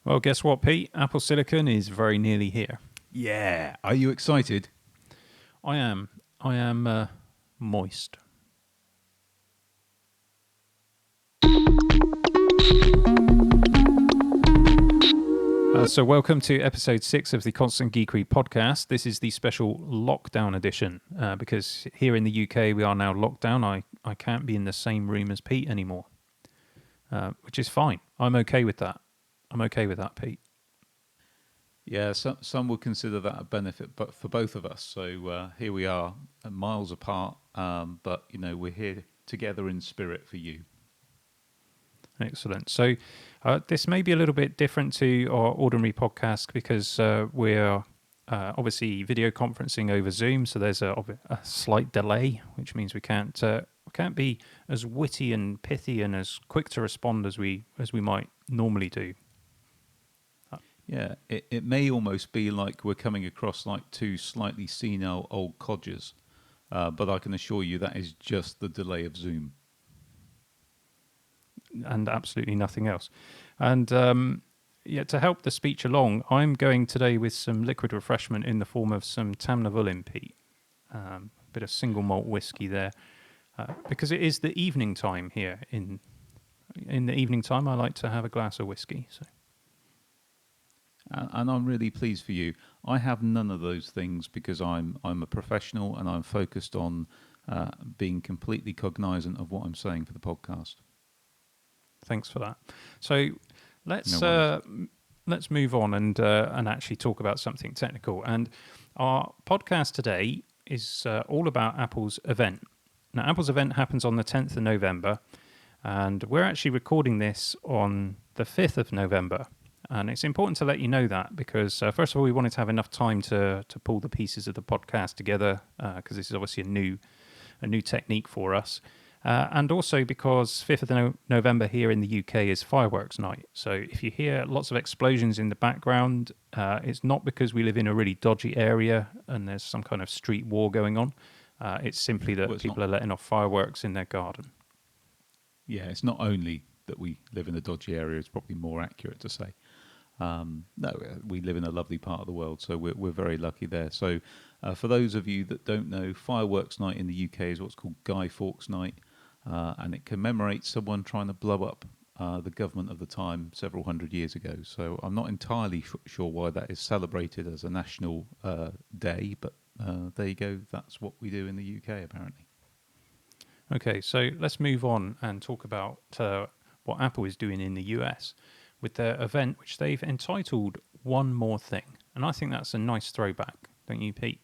Well, guess what, Pete? Apple Silicon is very nearly here. Yeah. Are you excited? I am. Moist. So welcome to episode 6 of the Constant Geekery podcast. This is the special lockdown edition because here in the UK we are now locked down. I can't be in the same room as Pete anymore, which is fine. I'm okay with that. Pete. Yeah, some would consider that a benefit, but for both of us. So here we are, miles apart, but we're here together in spirit for you. Excellent. So this may be a little bit different to our ordinary podcast because we're obviously video conferencing over Zoom. So there's a slight delay, which means we can't be as witty and pithy and as quick to respond as we might normally do. Yeah, it may almost be like we're coming across like two slightly senile old codgers, but I can assure you that is just the delay of Zoom. And absolutely nothing else. And to help the speech along, I'm going today with some liquid refreshment in the form of some Tamnavulin, Pete. A bit of single malt whiskey there. Because it is the evening time here. In the evening time, I like to have a glass of whiskey. So. And I'm really pleased for you. I have none of those things because I'm a professional and I'm focused on being completely cognizant of what I'm saying for the podcast. Thanks for that. So let's move on and actually talk about something technical. And our podcast today is all about Apple's event. Now, Apple's event happens on the 10th of November, and we're actually recording this on the 5th of November. And it's important to let you know that because, first of all, we wanted to have enough time to pull the pieces of the podcast together because this is obviously a new technique for us. And also because 5th of November here in the UK is fireworks night. So if you hear lots of explosions in the background, it's not because we live in a really dodgy area and there's some kind of street war going on. It's simply that people are letting off fireworks in their garden. Yeah, it's not only that we live in a dodgy area, it's probably more accurate to say. No, we live in a lovely part of the world, so we're very lucky there. So for those of you that don't know, fireworks night in the UK is what's called Guy Fawkes night. And it commemorates someone trying to blow up the government of the time several hundred years ago. So I'm not entirely sure why that is celebrated as a national day, but there you go. That's what we do in the UK, apparently. Okay, so let's move on and talk about what Apple is doing in the US with their event, which they've entitled One More Thing. And I think that's a nice throwback, don't you, Pete?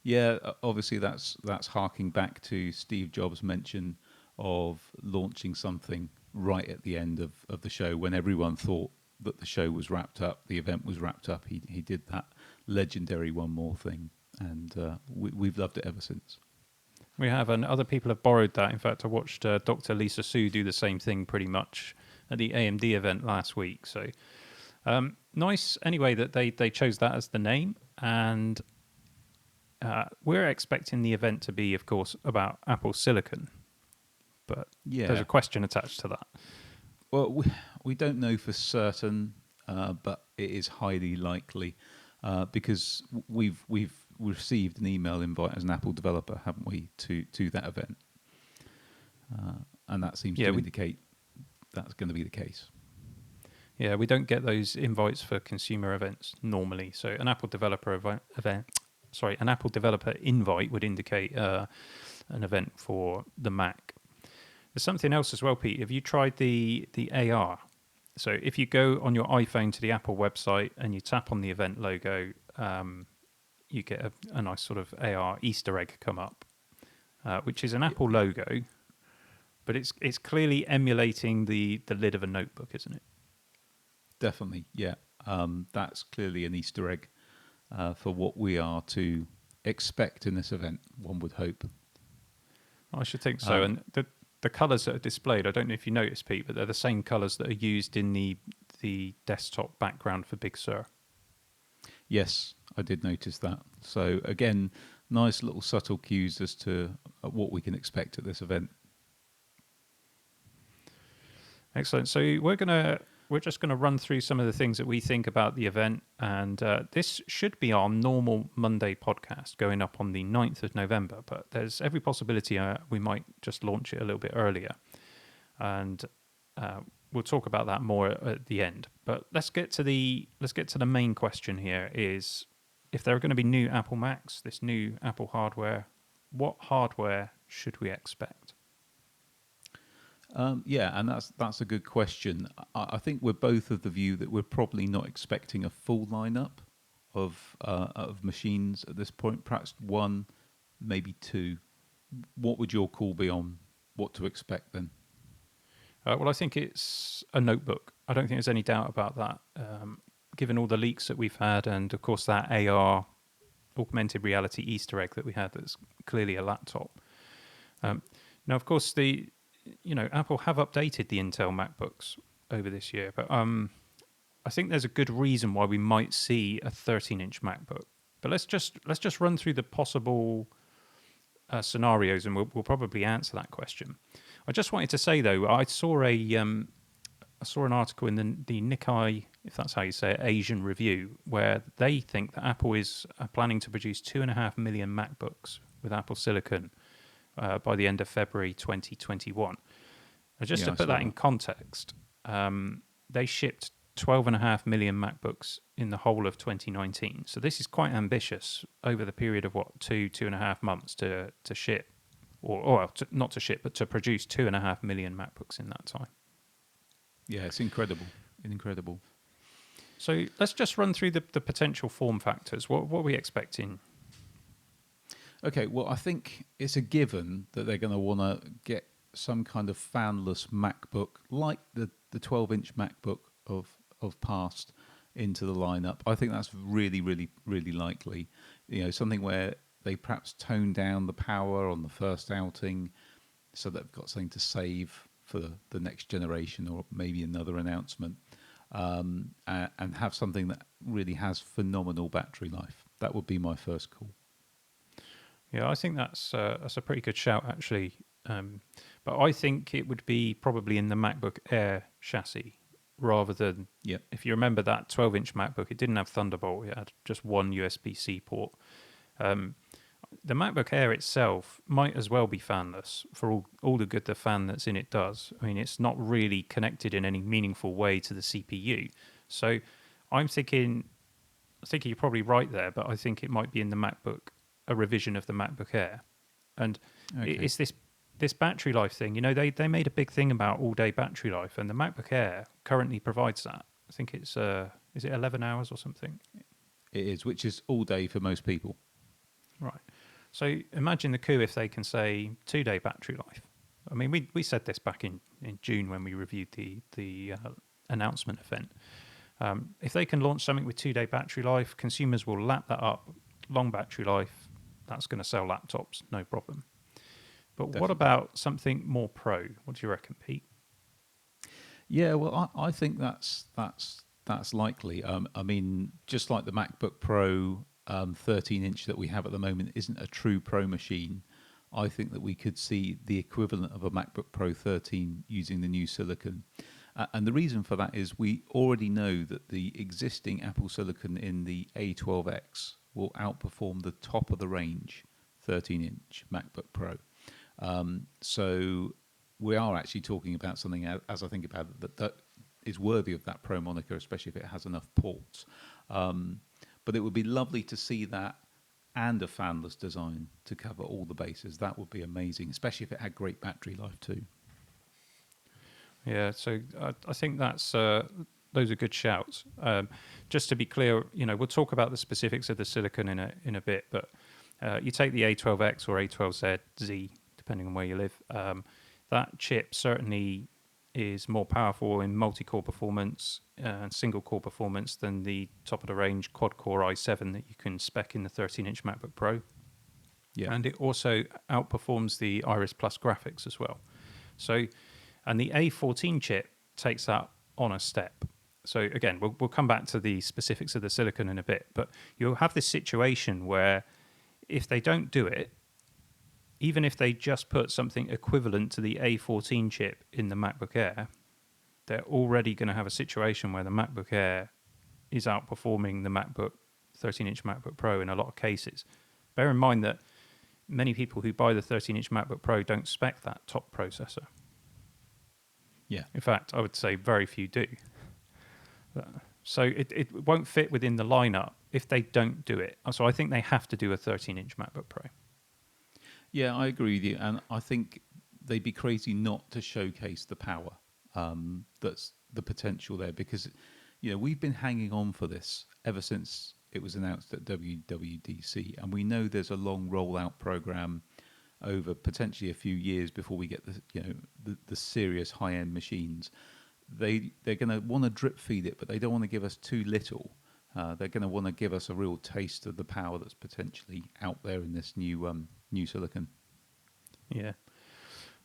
Yeah, obviously that's harking back to Steve Jobs' mention of launching something right at the end of the show when everyone thought that the show was wrapped up, the event was wrapped up. He did that legendary One More Thing, and we've loved it ever since. We have, and other people have borrowed that. In fact, I watched Dr. Lisa Su do the same thing pretty much at the AMD event last week. So nice anyway that they chose that as the name, and we're expecting the event to be, of course, about Apple Silicon, but there's a question attached to that. Well, we don't know for certain, but it is highly likely because we've received an email invite as an Apple developer, haven't we, to that event, and that seems to indicate that's going to be the case. Yeah, we don't get those invites for consumer events normally, so an Apple developer an Apple developer invite would indicate an event for the Mac. There's something else as well, Pete. Have you tried the AR? So if you go on your iPhone to the Apple website and you tap on the event logo, you get a nice sort of AR Easter egg come up, which is an Apple logo, but it's clearly emulating the lid of a notebook, isn't it? Definitely, yeah. That's clearly an Easter egg. For what we are to expect in this event, one would hope. I should think so. And the colours that are displayed, I don't know if you noticed, Pete, but they're the same colours that are used in the desktop background for Big Sur. Yes, I did notice that. So again, nice little subtle cues as to what we can expect at this event. Excellent. So we're going to we're just going to run through some of the things that we think about the event. And this should be our normal Monday podcast going up on the 9th of November. But there's every possibility we might just launch it a little bit earlier. And we'll talk about that more at the end. But let's get to the main question here is, if there are going to be new Apple Macs, this new Apple hardware, what hardware should we expect? And that's a good question. I think we're both of the view that we're probably not expecting a full lineup of machines at this point. Perhaps one, maybe two. What would your call be on what to expect then? Well, I think it's a notebook. I don't think there's any doubt about that. Given all the leaks that we've had, and of course that AR, augmented reality Easter egg that we had, that's clearly a laptop. Now, of course, Apple have updated the Intel MacBooks over this year, but I think there's a good reason why we might see a 13-inch MacBook. But let's just run through the possible scenarios, and we'll probably answer that question. I just wanted to say though, I saw an article in the Nikkei, if that's how you say it, Asian Review, where they think that Apple is planning to produce 2.5 million MacBooks with Apple Silicon by the end of February 2021. Just to put that in context, they shipped 12.5 million MacBooks in the whole of 2019. So this is quite ambitious over the period of 2.5 months to ship, not to ship, but to produce 2.5 million MacBooks in that time. Yeah, it's incredible. Incredible. So let's just run through the potential form factors. What are we expecting? Okay, well, I think it's a given that they're going to want to get some kind of fanless MacBook, like the 12-inch MacBook of past, into the lineup. I think that's really, really, really likely. Something where they perhaps tone down the power on the first outing, so they've got something to save for the next generation, or maybe another announcement, and have something that really has phenomenal battery life. That would be my first call. Yeah, I think that's a pretty good shout, actually. But I think it would be probably in the MacBook Air chassis, rather than, if you remember that 12-inch MacBook, it didn't have Thunderbolt, it had just one USB-C port. The MacBook Air itself might as well be fanless for all the good the fan that's in it does. I mean, it's not really connected in any meaningful way to the CPU. So I'm thinking you're probably right there, but I think it might be in the MacBook, a revision of the MacBook Air. And it's this battery life thing. They made a big thing about all-day battery life, and the MacBook Air currently provides that. I think it's, is it 11 hours or something? It is, which is all day for most people. Right. So imagine the coup if they can say 2-day battery life. I mean, we said this back in June when we reviewed the announcement event. If they can launch something with 2-day battery life, consumers will lap that up. Long battery life, that's going to sell laptops, no problem. But Definitely. What about something more pro? What do you reckon, Pete? Yeah, well, I think that's likely. I mean, just like the MacBook Pro 13-inch that we have at the moment isn't a true Pro machine, I think that we could see the equivalent of a MacBook Pro 13 using the new silicon. And the reason for that is we already know that the existing Apple Silicon in the A12X will outperform the top of the range 13-inch MacBook Pro. So we are actually talking about something, as I think about it, that is worthy of that Pro moniker, especially if it has enough ports. But it would be lovely to see that and a fanless design to cover all the bases. That would be amazing, especially if it had great battery life too. Yeah, so I think those are good shouts. Just to be clear, we'll talk about the specifics of the silicon in a bit, but you take the A12X or A12Z, depending on where you live. That chip certainly is more powerful in multi-core performance and single-core performance than the top-of-the-range quad-core i7 that you can spec in the 13-inch MacBook Pro. Yeah. And it also outperforms the Iris Plus graphics as well. So, and the A14 chip takes that on a step. So again, we'll come back to the specifics of the silicon in a bit, but you'll have this situation where if they don't do it, even if they just put something equivalent to the A14 chip in the MacBook Air, they're already going to have a situation where the MacBook Air is outperforming the 13-inch MacBook Pro in a lot of cases. Bear in mind that many people who buy the 13-inch MacBook Pro don't spec that top processor. Yeah. In fact, I would say very few do. So it won't fit within the lineup if they don't do it. So I think they have to do a 13-inch MacBook Pro. Yeah, I agree with you. And I think they'd be crazy not to showcase the power that's the potential there, because we've been hanging on for this ever since it was announced at WWDC, and we know there's a long rollout program over potentially a few years before we get the serious high-end machines. They're going to want to drip feed it, but they don't want to give us too little. They're going to want to give us a real taste of the power that's potentially out there in this new silicon. Yeah.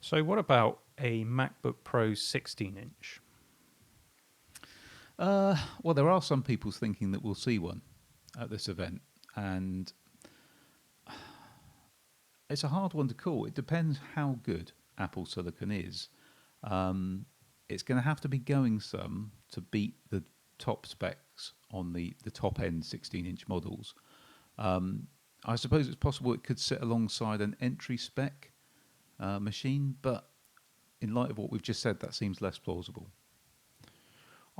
So what about a MacBook Pro 16-inch? Well, there are some people thinking that we'll see one at this event, and it's a hard one to call. It depends how good Apple Silicon is. It's going to have to be going some to beat the top specs on the top-end 16-inch models. I suppose it's possible it could sit alongside an entry spec machine, but in light of what we've just said, that seems less plausible.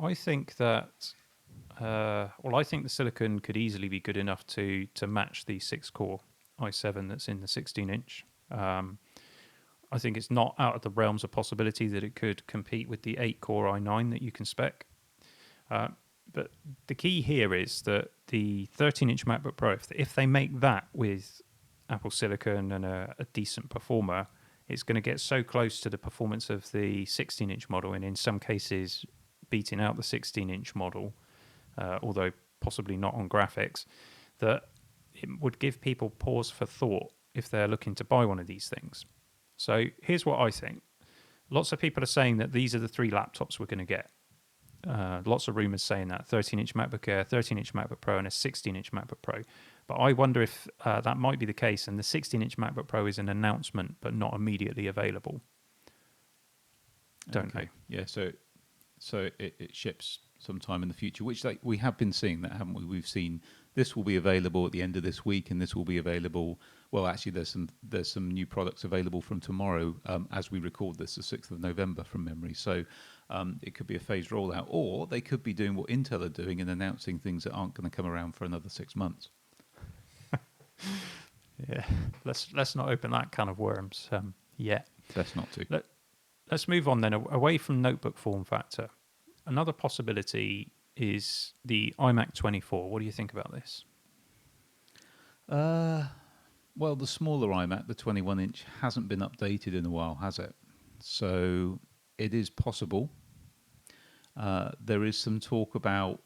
I think that, I think the silicon could easily be good enough to match the 6-core i7 that's in the 16-inch. I think it's not out of the realms of possibility that it could compete with the 8-core i9 that you can spec. But the key here is that the 13-inch MacBook Pro, if they make that with Apple Silicon and a decent performer, it's going to get so close to the performance of the 16-inch model, and in some cases beating out the 16-inch model, although possibly not on graphics, that it would give people pause for thought if they're looking to buy one of these things. So here's what I think. Lots of people are saying that these are the 3 laptops we're going to get. Lots of rumours saying that 13-inch MacBook Air, 13-inch MacBook Pro, and a 16-inch MacBook Pro. But I wonder if that might be the case, and the 16-inch MacBook Pro is an announcement but not immediately available. Don't know. Yeah, so it ships sometime in the future, which we have been seeing that, haven't we? We've seen this will be available at the end of this week, and this will be available. Well, actually, there's some new products available from tomorrow as we record this, the 6th of November, from memory. So it could be a phased rollout, or they could be doing what Intel are doing and announcing things that aren't going to come around for another 6 months. Yeah, let's not open that can of worms yet. Best not to. Let's move on then, away from notebook form factor. Another possibility is the iMac 24. What do you think about this? Well, the smaller iMac, the 21-inch, hasn't been updated in a while, has it? So it is possible. There is some talk about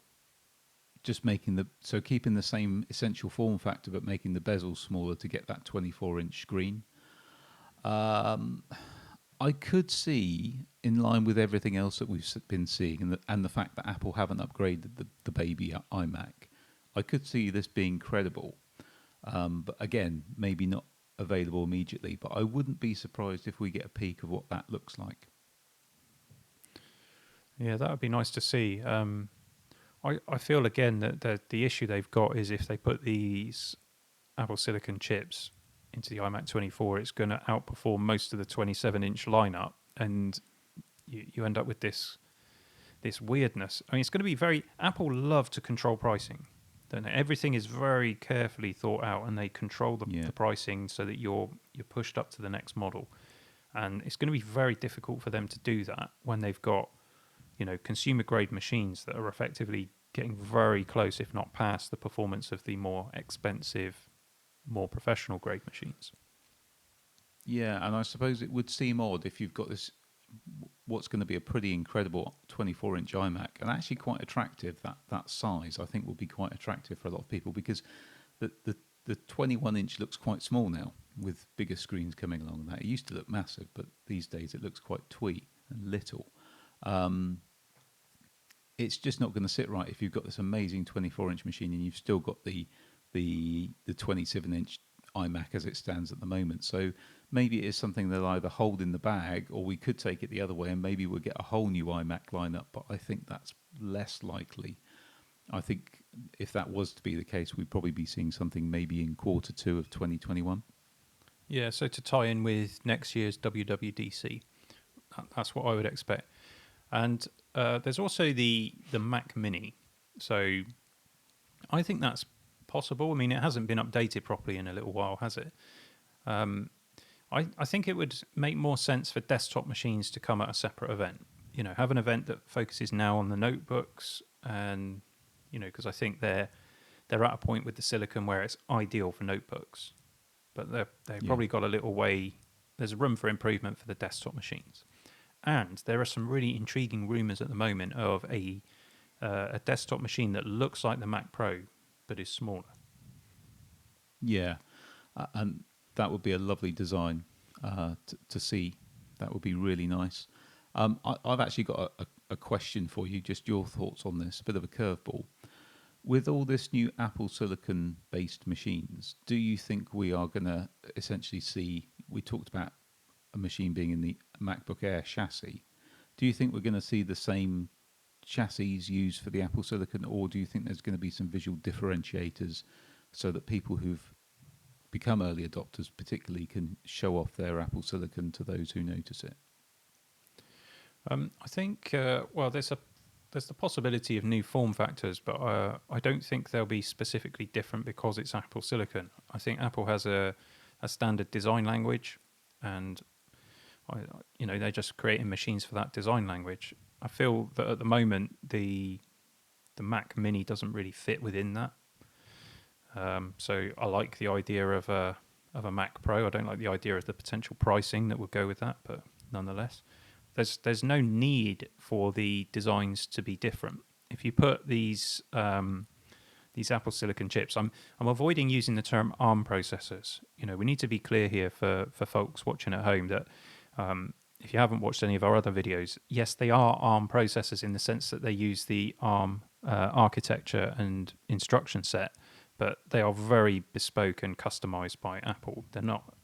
just keeping the same essential form factor, but making the bezel smaller to get that 24-inch screen. I could see, in line with everything else that we've been seeing, and the fact that Apple haven't upgraded the baby iMac, I could see this being credible. But again, maybe not available immediately. But I wouldn't be surprised if we get a peek of what that looks like. Yeah, that would be nice to see. I feel, again, that the issue they've got is if they put these Apple Silicon chips into the iMac 24, it's going to outperform most of the 27-inch lineup, and you end up with this weirdness. I mean, it's going to be very... Apple love to control pricing, don't they? Everything is very carefully thought out, and they control the pricing so that you're pushed up to the next model. And it's going to be very difficult for them to do that when they've got, consumer-grade machines that are effectively getting very close, if not past, the performance of the more expensive, more professional grade machines. Yeah, and I suppose it would seem odd if you've got this, what's going to be a pretty incredible 24-inch iMac, and actually quite attractive. That size, I think, will be quite attractive for a lot of people, because the 21-inch looks quite small now, with bigger screens coming along. That it used to look massive, but these days it looks quite twee and little. It's just not going to sit right if you've got this amazing 24-inch machine and you've still got the 27-inch iMac as it stands at the moment. So maybe it is something they'll either hold in the bag, or we could take it the other way and maybe we'll get a whole new iMac lineup. But I think that's less likely. I think if that was to be the case, we'd probably be seeing something maybe in Q2 of 2021. Yeah, so to tie in with next year's WWDC, that's what I would expect. And there's also the Mac Mini. So I think that's possible. I mean, it hasn't been updated properly in a little while, has it? I think it would make more sense for desktop machines to come at a separate event. Have an event that focuses now on the notebooks, and because I think they're at a point with the silicon where it's ideal for notebooks, but they've probably got a little way. There's room for improvement for the desktop machines, and there are some really intriguing rumors at the moment of a desktop machine that looks like the Mac Pro but is smaller. Yeah, and that would be a lovely design to see. That would be really nice. I've actually got a question for you, just your thoughts on this, a bit of a curveball. With all this new Apple Silicon-based machines, do you think we are going to essentially see, we talked about a machine being in the MacBook Air chassis, do you think we're going to see the same chassis used for the Apple Silicon, or do you think there's going to be some visual differentiators so that people who've become early adopters particularly can show off their Apple Silicon to those who notice it? I think, there's the possibility of new form factors, but I don't think they'll be specifically different because it's Apple Silicon. I think Apple has a standard design language, and they're just creating machines for that design language. I feel that at the moment the Mac Mini doesn't really fit within that. So I like the idea of a Mac Pro. I don't like the idea of the potential pricing that would go with that, but nonetheless. There's no need for the designs to be different. If you put these Apple Silicon chips, I'm avoiding using the term ARM processors. We need to be clear here for folks watching at home that if you haven't watched any of our other videos, yes, they are ARM processors in the sense that they use the ARM architecture and instruction set, but they are very bespoke and customized by Apple.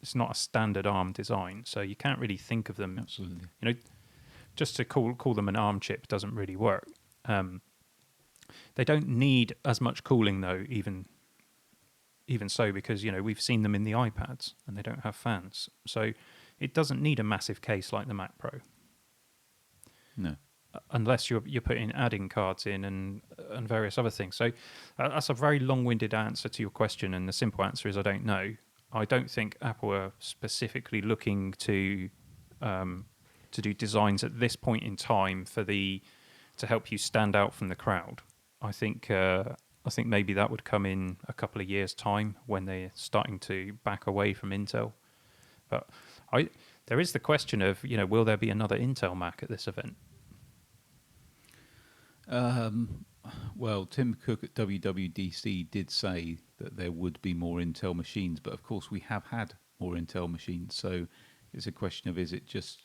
It's not a standard ARM design, so you can't really think of them. Absolutely. Just to call them an ARM chip doesn't really work. They don't need as much cooling though, even so, because we've seen them in the iPads and they don't have fans. So it doesn't need a massive case like the Mac Pro. No. Unless you're putting adding cards in and various other things. So that's a very long-winded answer to your question, and the simple answer is I don't know. I don't think Apple are specifically looking to do designs at this point in time to help you stand out from the crowd. I think maybe that would come in a couple of years' time when they're starting to back away from Intel. But there is the question of will there be another Intel Mac at this event? Well, Tim Cook at WWDC did say that there would be more Intel machines, but of course we have had more Intel machines, so it's a question of is it just...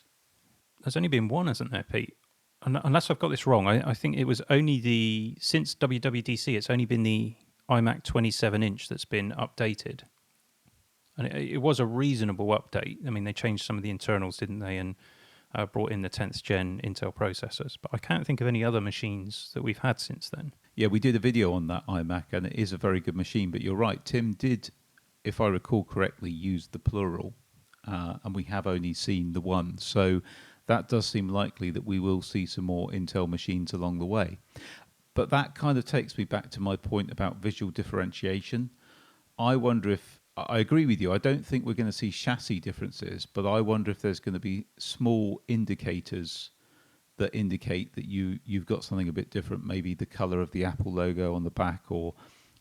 There's only been one, hasn't there, Pete? Unless I've got this wrong, I think it was only since WWDC, it's only been the iMac 27-inch that's been updated. And it was a reasonable update. I mean, they changed some of the internals, didn't they, and brought in the 10th gen Intel processors. But I can't think of any other machines that we've had since then. Yeah, we did a video on that iMac, and it is a very good machine. But you're right, Tim did, if I recall correctly, use the plural, and we have only seen the one. So that does seem likely that we will see some more Intel machines along the way. But that kind of takes me back to my point about visual differentiation. I wonder if, I agree with you, I don't think we're going to see chassis differences, but I wonder if there's going to be small indicators that indicate that you've got something a bit different, maybe the colour of the Apple logo on the back, or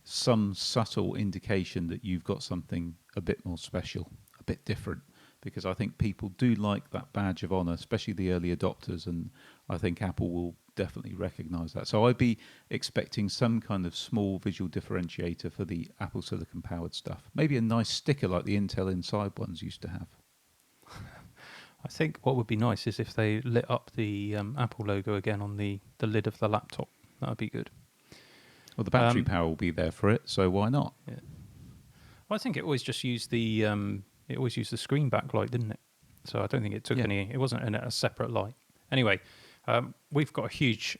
some subtle indication that you've got something a bit more special, a bit different. Because I think people do like that badge of honour, especially the early adopters, and I think Apple will definitely recognise that. So I'd be expecting some kind of small visual differentiator for the Apple Silicon powered stuff. Maybe a nice sticker like the Intel Inside ones used to have. I think what would be nice is if they lit up the Apple logo again on the lid of the laptop. That would be good. Well, the battery power will be there for it, so why not? Yeah. Well, I think it always just used the screen backlight, didn't it? So I don't think it took Yeah. any. It wasn't a separate light. Anyway, we've got a huge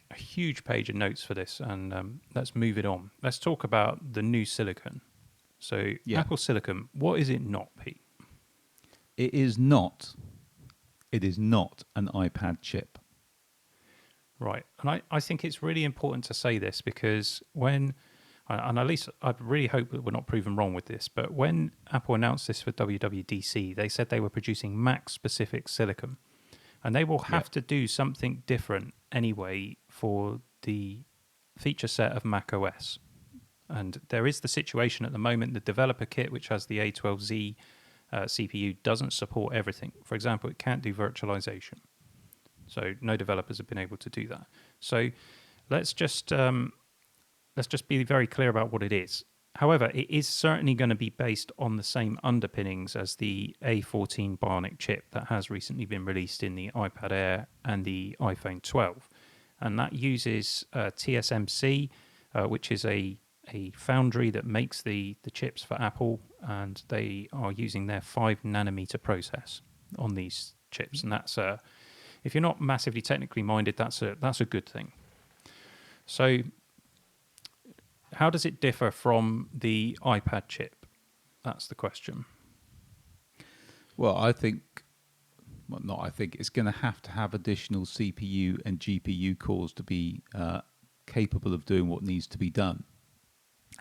page of notes for this, and let's move it on. Let's talk about the new silicon. So Yeah. Apple Silicon, what is it not, Pete? It is not. It is not an iPad chip. Right, and I think it's really important to say this because when, and at least I really hope that we're not proven wrong with this, but when Apple announced this for WWDC, they said they were producing Mac-specific silicon, and they will have to do something different anyway for the feature set of Mac OS. And there is the situation at the moment, the developer kit, which has the A12Z CPU, doesn't support everything. For example, it can't do virtualization. So no developers have been able to do that. So let's just be very clear about what it is. However, it is certainly going to be based on the same underpinnings as the A14 Bionic chip that has recently been released in the iPad Air and the iPhone 12. And that uses TSMC, which is a foundry that makes the chips for Apple, and they are using their 5 nanometer process on these chips. And that's if you're not massively technically minded, that's a good thing. So how does it differ from the iPad chip? That's the question. Well, I think it's going to have additional CPU and GPU cores to be capable of doing what needs to be done.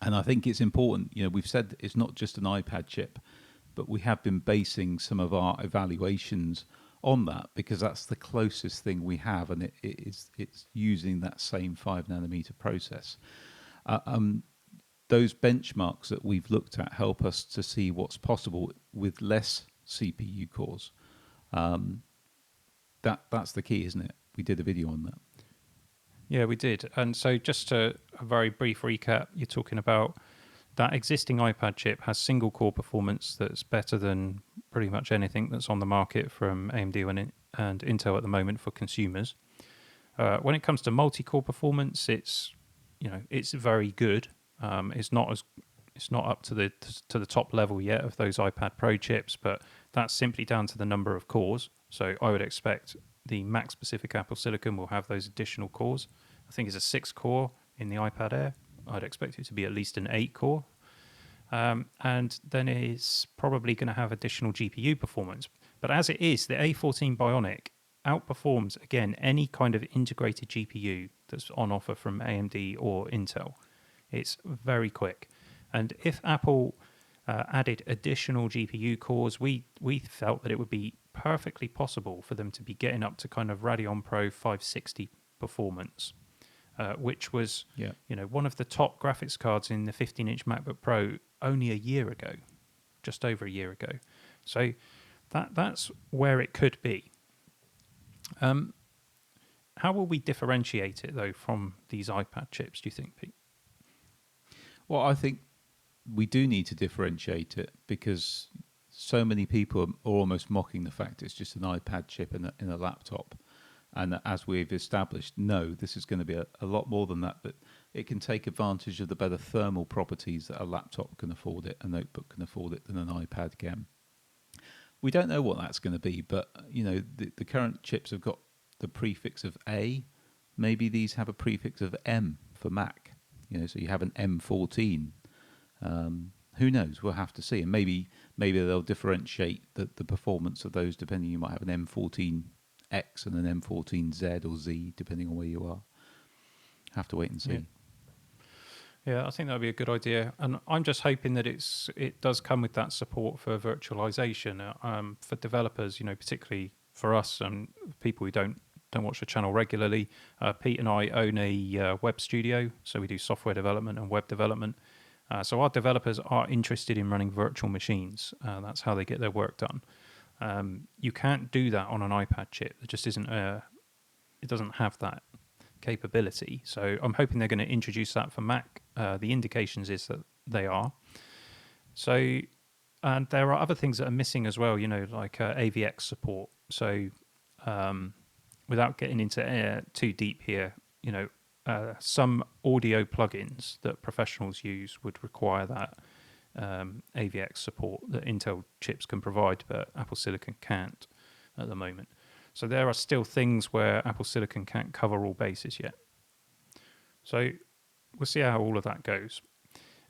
And I think it's important, we've said it's not just an iPad chip, but we have been basing some of our evaluations on that because that's the closest thing we have, and it's using that same 5 nanometer process. Those benchmarks that we've looked at help us to see what's possible with less CPU cores. That's the key, isn't it? We did a video on that. Yeah, we did. And so just a very brief recap, you're talking about that existing iPad chip has single core performance that's better than pretty much anything that's on the market from AMD and Intel at the moment for consumers. When it comes to multi-core performance, it's very good. It's not up to the top level yet of those iPad Pro chips, but that's simply down to the number of cores. So I would expect the Mac-specific Apple Silicon will have those additional cores. I think it's a 6-core in the iPad Air. I'd expect it to be at least an 8-core. And then it's probably going to have additional GPU performance. But as it is, the A14 Bionic outperforms, again, any kind of integrated GPU that's on offer from AMD or Intel. It's very quick. And if Apple added additional GPU cores, we felt that it would be perfectly possible for them to be getting up to kind of Radeon Pro 560 performance, which was one of the top graphics cards in the 15-inch MacBook Pro only a year ago, just over a year ago. So that's where it could be. How will we differentiate it, though, from these iPad chips, do you think, Pete? Well, I think we do need to differentiate it because so many people are almost mocking the fact it's just an iPad chip in a laptop. And as we've established, no, this is going to be a lot more than that, but it can take advantage of the better thermal properties that a laptop can afford it, a notebook can afford it, than an iPad can. We don't know what that's going to be, but the current chips have got the prefix of A. Maybe these have a prefix of M for Mac. So you have an M14. Who knows? We'll have to see. And maybe they'll differentiate the performance of those depending. You might have an M14X and an M14Z or Z, depending on where you are. Have to wait and see. Yeah, I think that would be a good idea. And I'm just hoping that it does come with that support for virtualization for developers, particularly for us and people who don't watch the channel regularly. Pete and I own a web studio, so we do software development and web development. So our developers are interested in running virtual machines. That's how they get their work done. You can't do that on an iPad chip. It just isn't. It doesn't have that capability. So I'm hoping they're going to introduce that for Mac. The indications is that they are. So, and there are other things that are missing as well. Like AVX support. So, without getting into too deep here, some audio plugins that professionals use would require that AVX support that Intel chips can provide, but Apple Silicon can't at the moment. So there are still things where Apple Silicon can't cover all bases yet. So we'll see how all of that goes.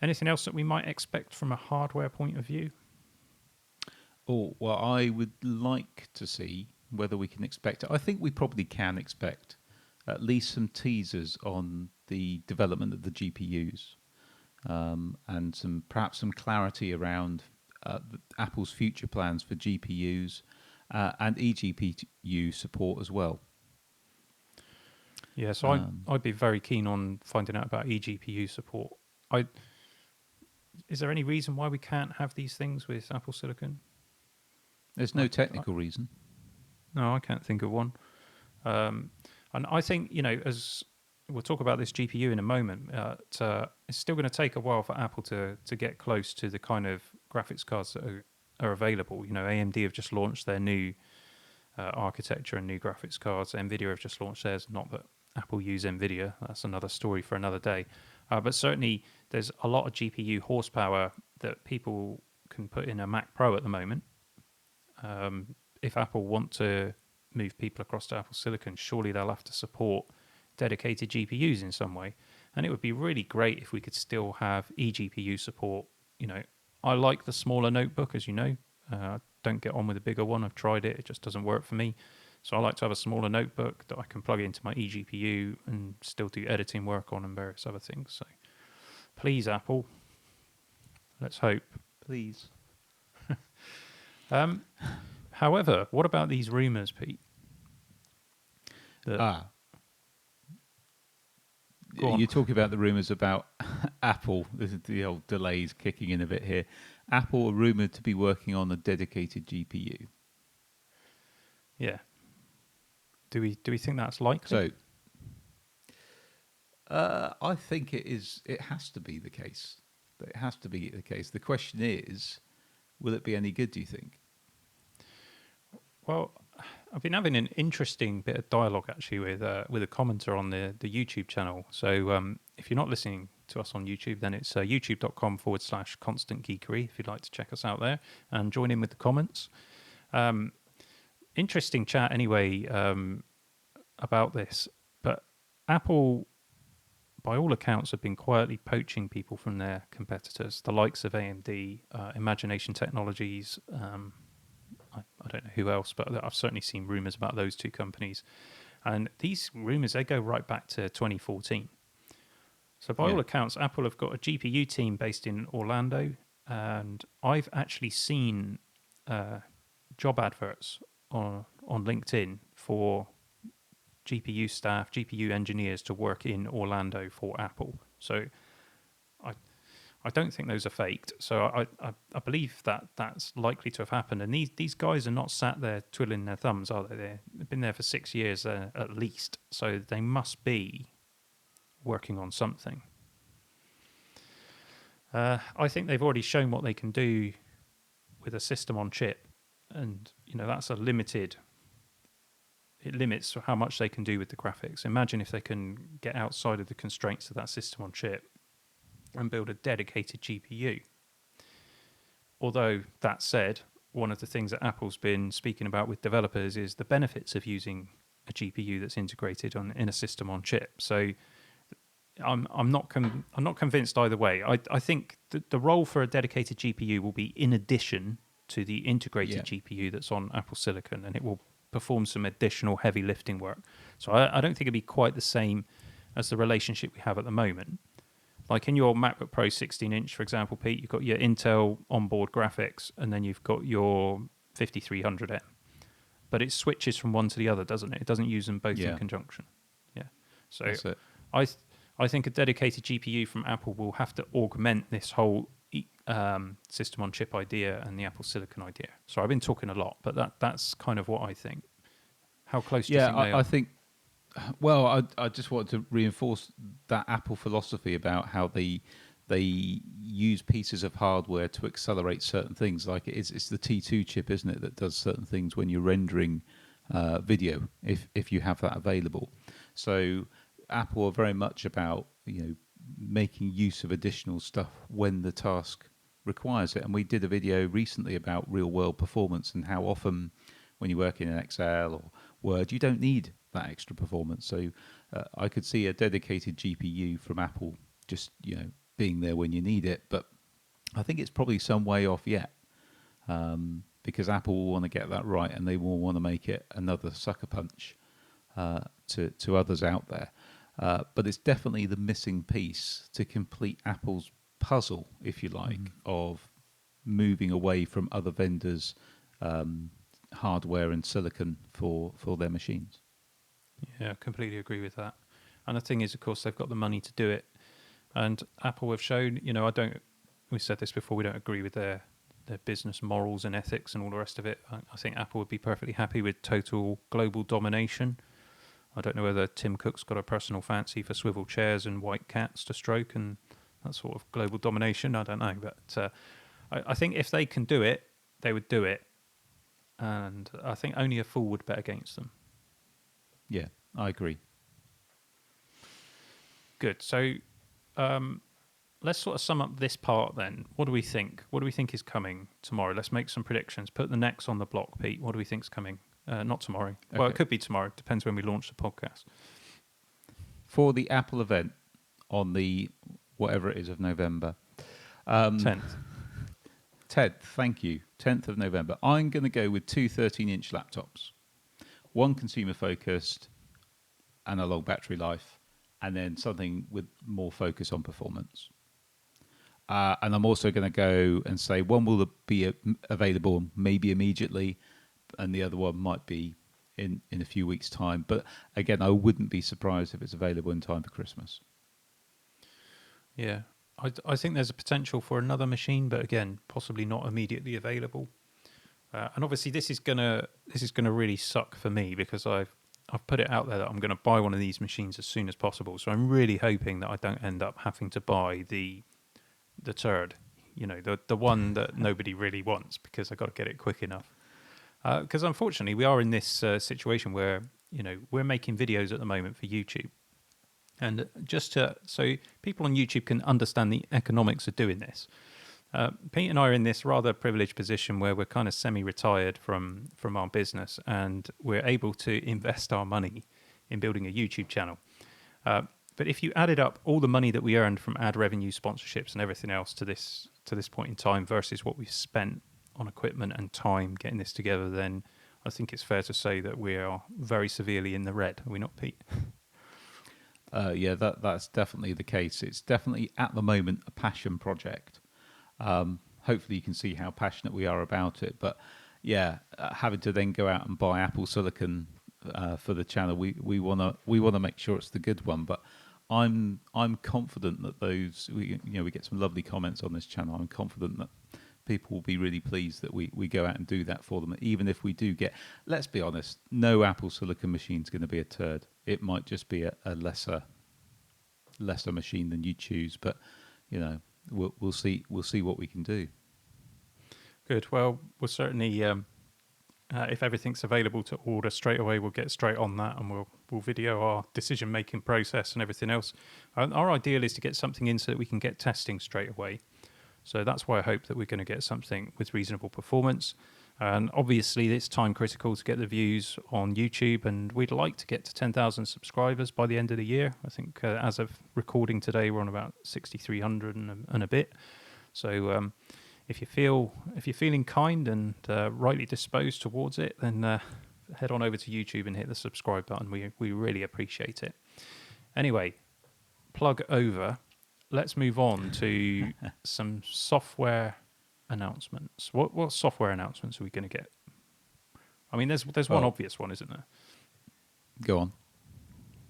Anything else that we might expect from a hardware point of view? Oh, well, I would like to see whether we can expect. I think we probably can expect at least some teasers on the development of the GPUs, and perhaps some clarity around Apple's future plans for GPUs and eGPU support as well. Yeah, so I'd be very keen on finding out about eGPU support. Is there any reason why we can't have these things with Apple Silicon? There's no technical reason. No, I can't think of one. And I think, as we'll talk about this GPU in a moment, it's still going to take a while for Apple to get close to the kind of graphics cards that are available. AMD have just launched their new architecture and new graphics cards. NVIDIA have just launched theirs. Not that Apple use NVIDIA. That's another story for another day. But certainly there's a lot of GPU horsepower that people can put in a Mac Pro at the moment. If Apple want to move people across to Apple Silicon, surely they'll have to support dedicated GPUs in some way. And it would be really great if we could still have eGPU support. I like the smaller notebook, as you know. I don't get on with a bigger one. I've tried it. It just doesn't work for me. So I like to have a smaller notebook that I can plug into my eGPU and still do editing work on and various other things. So please, Apple, let's hope. Please. However, what about these rumours, Pete? You're talking about the rumours about Apple. This is the old delays kicking in a bit here. Apple are rumoured to be working on a dedicated GPU. Yeah. Do we think that's likely? So, I think it is. It has to be the case. It has to be the case. The question is, will it be any good? Do you think? Well, I've been having an interesting bit of dialogue actually with a commenter on the YouTube channel. So if you're not listening to us on YouTube, then it's youtube.com/constantgeekery if you'd like to check us out there and join in with the comments. Interesting chat anyway about this. But Apple, by all accounts, have been quietly poaching people from their competitors, the likes of AMD, Imagination Technologies, I don't know who else, but I've certainly seen rumours about those two companies. And these rumours, they go right back to 2014. So by all accounts, Apple have got a GPU team based in Orlando. And I've actually seen job adverts on LinkedIn for GPU staff, GPU engineers to work in Orlando for Apple. So I don't think those are faked. So I believe that that's likely to have happened. And these guys are not sat there twiddling their thumbs, are they? They've been there for 6 years at least. So they must be working on something. I think they've already shown what they can do with a system on chip. And, that's a limited... It limits how much they can do with the graphics. Imagine if they can get outside of the constraints of that system on chip and build a dedicated GPU. Although, that said, one of the things that Apple's been speaking about with developers is the benefits of using a GPU that's integrated in a system on chip. So I'm not convinced either way. I think the role for a dedicated GPU will be in addition to the integrated GPU that's on Apple Silicon, and it will perform some additional heavy lifting work. So I don't think it'd be quite the same as the relationship we have at the moment. Like in your MacBook Pro 16-inch, for example, Pete, you've got your Intel onboard graphics, and then you've got your 5300M. But it switches from one to the other, doesn't it? It doesn't use them both in conjunction. Yeah. So I think a dedicated GPU from Apple will have to augment this whole system on chip idea and the Apple Silicon idea. So I've been talking a lot, but that's kind of what I think. How close do you think they are? I think... Well, I just wanted to reinforce that Apple philosophy about how they use pieces of hardware to accelerate certain things. Like it's the T2 chip, isn't it, that does certain things when you're rendering video, if you have that available. So Apple are very much about making use of additional stuff when the task requires it. And we did a video recently about real world performance and how often when you work in an Excel or Word, you don't need that extra performance. So I could see a dedicated GPU from Apple just, being there when you need it. But I think it's probably some way off yet, because Apple will want to get that right, and they will want to make it another sucker punch to others out there. But it's definitely the missing piece to complete Apple's puzzle, if you like, of moving away from other vendors' hardware and silicon for their machines. Yeah, I completely agree with that. And the thing is, of course, they've got the money to do it. And Apple have shown, we said this before, we don't agree with their business morals and ethics and all the rest of it. I think Apple would be perfectly happy with total global domination. I don't know whether Tim Cook's got a personal fancy for swivel chairs and white cats to stroke and that sort of global domination. I don't know. But I think if they can do it, they would do it. And I think only a fool would bet against them. Yeah, I agree. Good. So let's sort of sum up this part then. What do we think? What do we think is coming tomorrow? Let's make some predictions. Put the necks on the block, Pete. What do we think's coming? Not tomorrow. Okay. Well, it could be tomorrow. Depends when we launch the podcast. For the Apple event on the whatever it is of November. 10th. 10th, thank you. 10th of November. I'm going to go with two 13-inch laptops. One consumer-focused and a long battery life, and then something with more focus on performance. And I'm also going to go and say one will be available maybe immediately, and the other one might be in a few weeks' time. But again, I wouldn't be surprised if it's available in time for Christmas. Yeah, I think there's a potential for another machine, but again, possibly not immediately available. And obviously, this is gonna really suck for me because I've put it out there that I'm going to buy one of these machines as soon as possible. So I'm really hoping that I don't end up having to buy the turd, the one that nobody really wants because I got to get it quick enough. Because unfortunately, we are in this situation where we're making videos at the moment for YouTube, and so people on YouTube can understand the economics of doing this. Pete and I are in this rather privileged position where we're kind of semi-retired from our business, and we're able to invest our money in building a YouTube channel. But if you added up all the money that we earned from ad revenue, sponsorships, and everything else to this point in time versus what we've spent on equipment and time getting this together, then I think it's fair to say that we are very severely in the red. Are we not, Pete? Yeah, that's definitely the case. It's definitely at the moment a passion project. Hopefully you can see how passionate we are about it. But yeah, having to then go out and buy Apple Silicon for the channel, we wanna make sure it's the good one. But I'm confident that we get some lovely comments on this channel. I'm confident that people will be really pleased that we go out and do that for them. Even if we do get, let's be honest, no Apple Silicon machine is going to be a turd. It might just be a lesser machine than you choose, but we'll see what we can do. Good. Well, we'll certainly, if everything's available to order straight away, we'll get straight on that, and we'll video our decision-making process and everything else. Our ideal is to get something in so that we can get testing straight away. So that's why I hope that we're going to get something with reasonable performance. And obviously, it's time critical to get the views on YouTube, and we'd like to get to 10,000 subscribers by the end of the year. I think as of recording today, we're on about 6,300 and a bit. So if you're feeling kind and rightly disposed towards it, then head on over to YouTube and hit the subscribe button. We really appreciate it. Anyway, plug over. Let's move on to some software announcements. What software announcements are we going to get? I mean, there's one obvious one, isn't there? Go on.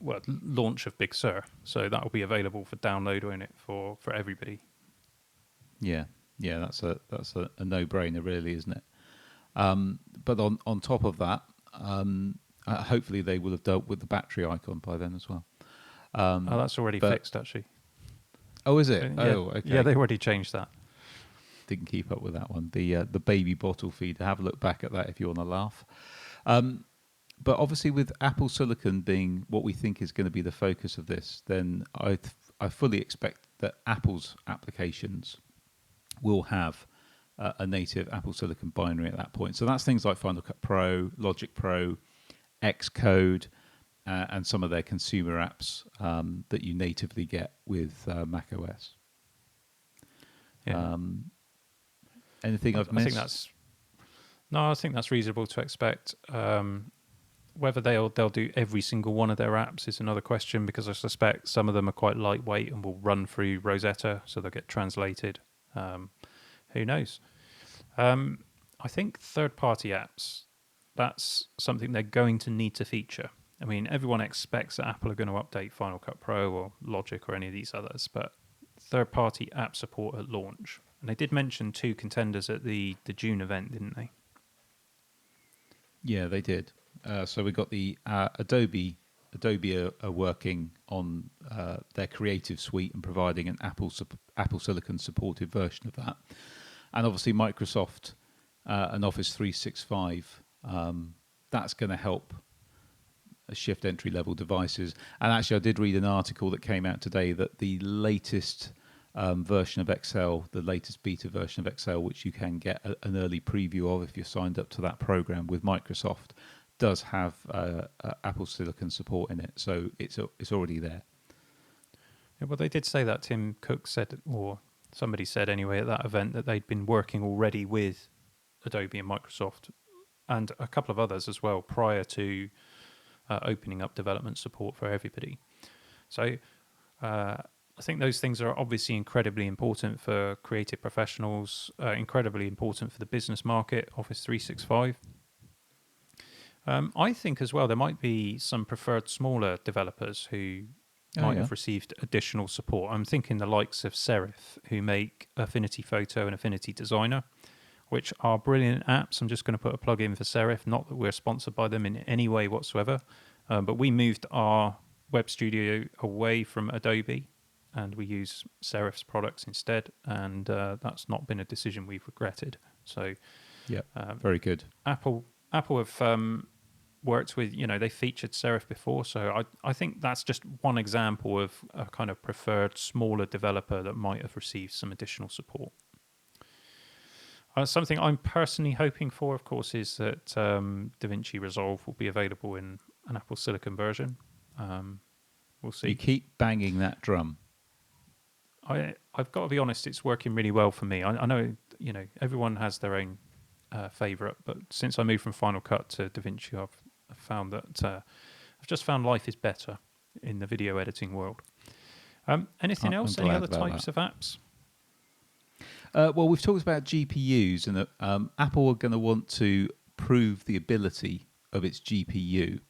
Well, launch of Big Sur. So that will be available for download, won't it, for everybody? Yeah, that's a no-brainer, really, isn't it? But on top of that, hopefully they will have dealt with the battery icon by then as well. That's already fixed, actually. Oh, is it? Yeah. Oh, okay. Yeah, they already changed that. Didn't keep up with that one. The baby bottle feeder. Have a look back at that if you want to laugh. But obviously, with Apple Silicon being what we think is going to be the focus of this, then I fully expect that Apple's applications will have a native Apple Silicon binary at that point. So that's things like Final Cut Pro, Logic Pro, Xcode, and some of their consumer apps that you natively get with Mac OS. Yeah. Anything I've missed? I think that's reasonable to expect. Whether they'll do every single one of their apps is another question, because I suspect some of them are quite lightweight and will run through Rosetta, so they'll get translated. Who knows? I think third-party apps, that's something they're going to need to feature. I mean, everyone expects that Apple are going to update Final Cut Pro or Logic or any of these others, but third-party app support at launch. And they did mention 2 contenders at the June event, didn't they? Yeah, they did. So we got the Adobe. Adobe are working on their Creative Suite and providing an Apple Silicon supported version of that. And obviously Microsoft and Office 365, that's going to help shift entry-level devices. And actually I did read an article that came out today that the latest version of Excel, the latest beta version of Excel, which you can get an early preview of if you're signed up to that program with Microsoft, does have Apple Silicon support in it. So it's already there. Yeah, well, they did say that. Tim Cook said, or somebody said anyway at that event, that they'd been working already with Adobe and Microsoft and a couple of others as well prior to opening up development support for everybody. So I think those things are obviously incredibly important for creative professionals, incredibly important for the business market, Office 365. I think as well there might be some preferred smaller developers who might have received additional support. I'm thinking the likes of Serif, who make Affinity Photo and Affinity Designer, which are brilliant apps. I'm just going to put a plug in for Serif, not that we're sponsored by them in any way whatsoever, but we moved our web studio away from Adobe and we use Serif's products instead, and that's not been a decision we've regretted. So yeah, very good. Apple have worked with, they featured Serif before, so I think that's just one example of a kind of preferred smaller developer that might have received some additional support. Something I'm personally hoping for, of course, is that DaVinci Resolve will be available in an Apple Silicon version. We'll see. You keep banging that drum. I've got to be honest, it's working really well for me. I know, everyone has their own favorite, but since I moved from Final Cut to DaVinci, I've found that I've just found life is better in the video editing world. Anything else? Any other types of apps? Well, we've talked about GPUs, and that Apple are going to want to prove the ability of its GPU.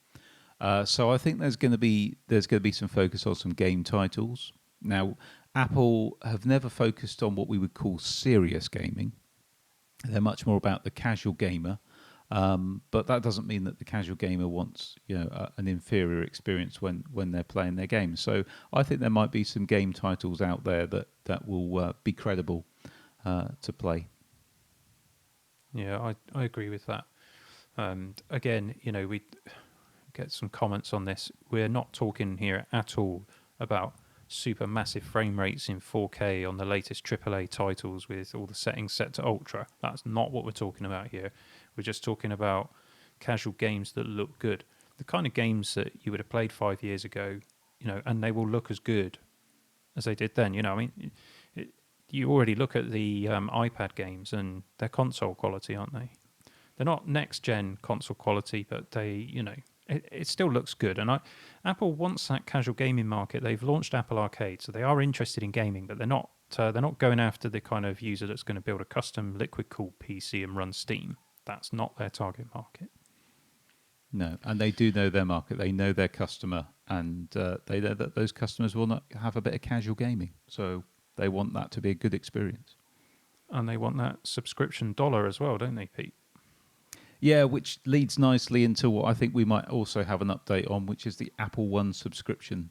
So I think there's going to be some focus on some game titles. Now, Apple have never focused on what we would call serious gaming. They're much more about the casual gamer, but that doesn't mean that the casual gamer wants an inferior experience when they're playing their games. So I think there might be some game titles out there that will be credible to play. Yeah, I agree with that. And again, we get some comments on this. We're not talking here at all about super massive frame rates in 4K on the latest AAA titles with all the settings set to ultra. That's not what we're talking about here. We're just talking about casual games that look good. The kind of games that you would have played 5 years ago, and they will look as good as they did then. You already look at the iPad games and they're console quality, aren't they? They're not next-gen console quality, but they, it still looks good. And Apple wants that casual gaming market. They've launched Apple Arcade, so they are interested in gaming, but they're not going after the kind of user that's going to build a custom liquid-cooled PC and run Steam. That's not their target market. No, and they do know their market. They know their customer, and they know that those customers will not have a bit of casual gaming. So they want that to be a good experience. And they want that subscription dollar as well, don't they, Pete? Yeah, which leads nicely into what I think we might also have an update on, which is the Apple One subscription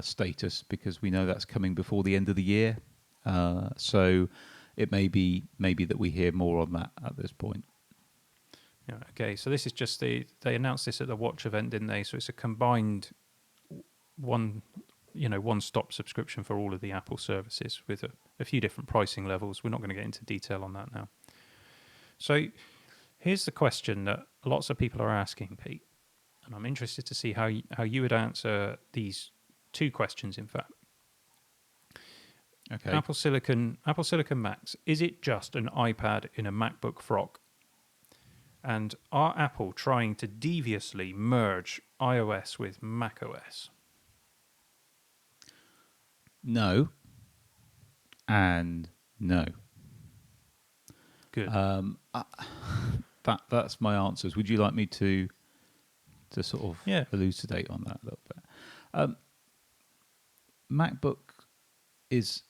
status, because we know that's coming before the end of the year. So it may be that we hear more on that at this point. Yeah, okay, so this is just they announced this at the Watch event, didn't they? So it's a combined one one-stop subscription for all of the Apple services with a few different pricing levels. We're not going to get into detail on that now. So here's the question that lots of people are asking, Pete, and I'm interested to see how you would answer these two questions. In fact, Okay. Apple Silicon Macs, is it just an iPad in a MacBook frock? And are Apple trying to deviously merge iOS with macOS? No. And no. Good. That's my answers. Would you like me to sort of elucidate on that a little bit? MacBook is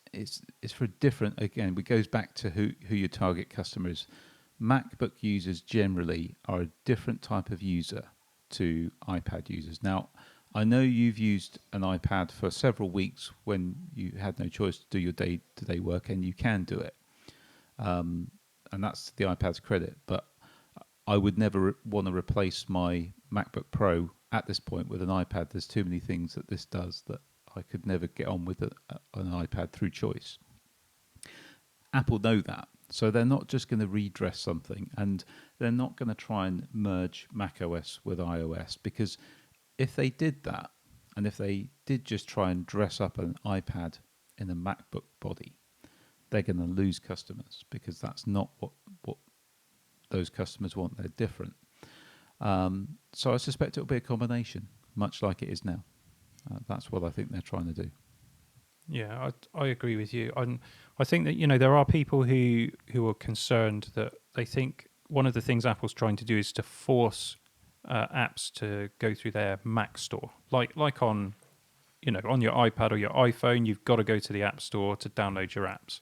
for a different. Again, it goes back to who your target customer is. MacBook users generally are a different type of user to iPad users. Now, I know you've used an iPad for several weeks when you had no choice to do your day-to-day work, and you can do it. And that's the iPad's credit. But I would never want to replace my MacBook Pro at this point with an iPad. There's too many things that this does that I could never get on with an iPad through choice. Apple know that. So they're not just going to redress something, and they're not going to try and merge macOS with iOS, because if they did that, and if they did just try and dress up an iPad in a MacBook body, they're going to lose customers, because that's not what those customers want. They're different. So I suspect it'll be a combination, much like it is now. That's what I think they're trying to do. Yeah, I agree with you. I think that there are people who are concerned that they think one of the things Apple's trying to do is to force apps to go through their Mac store, like on on your iPad or your iPhone. You've got to go to the App Store to download your apps.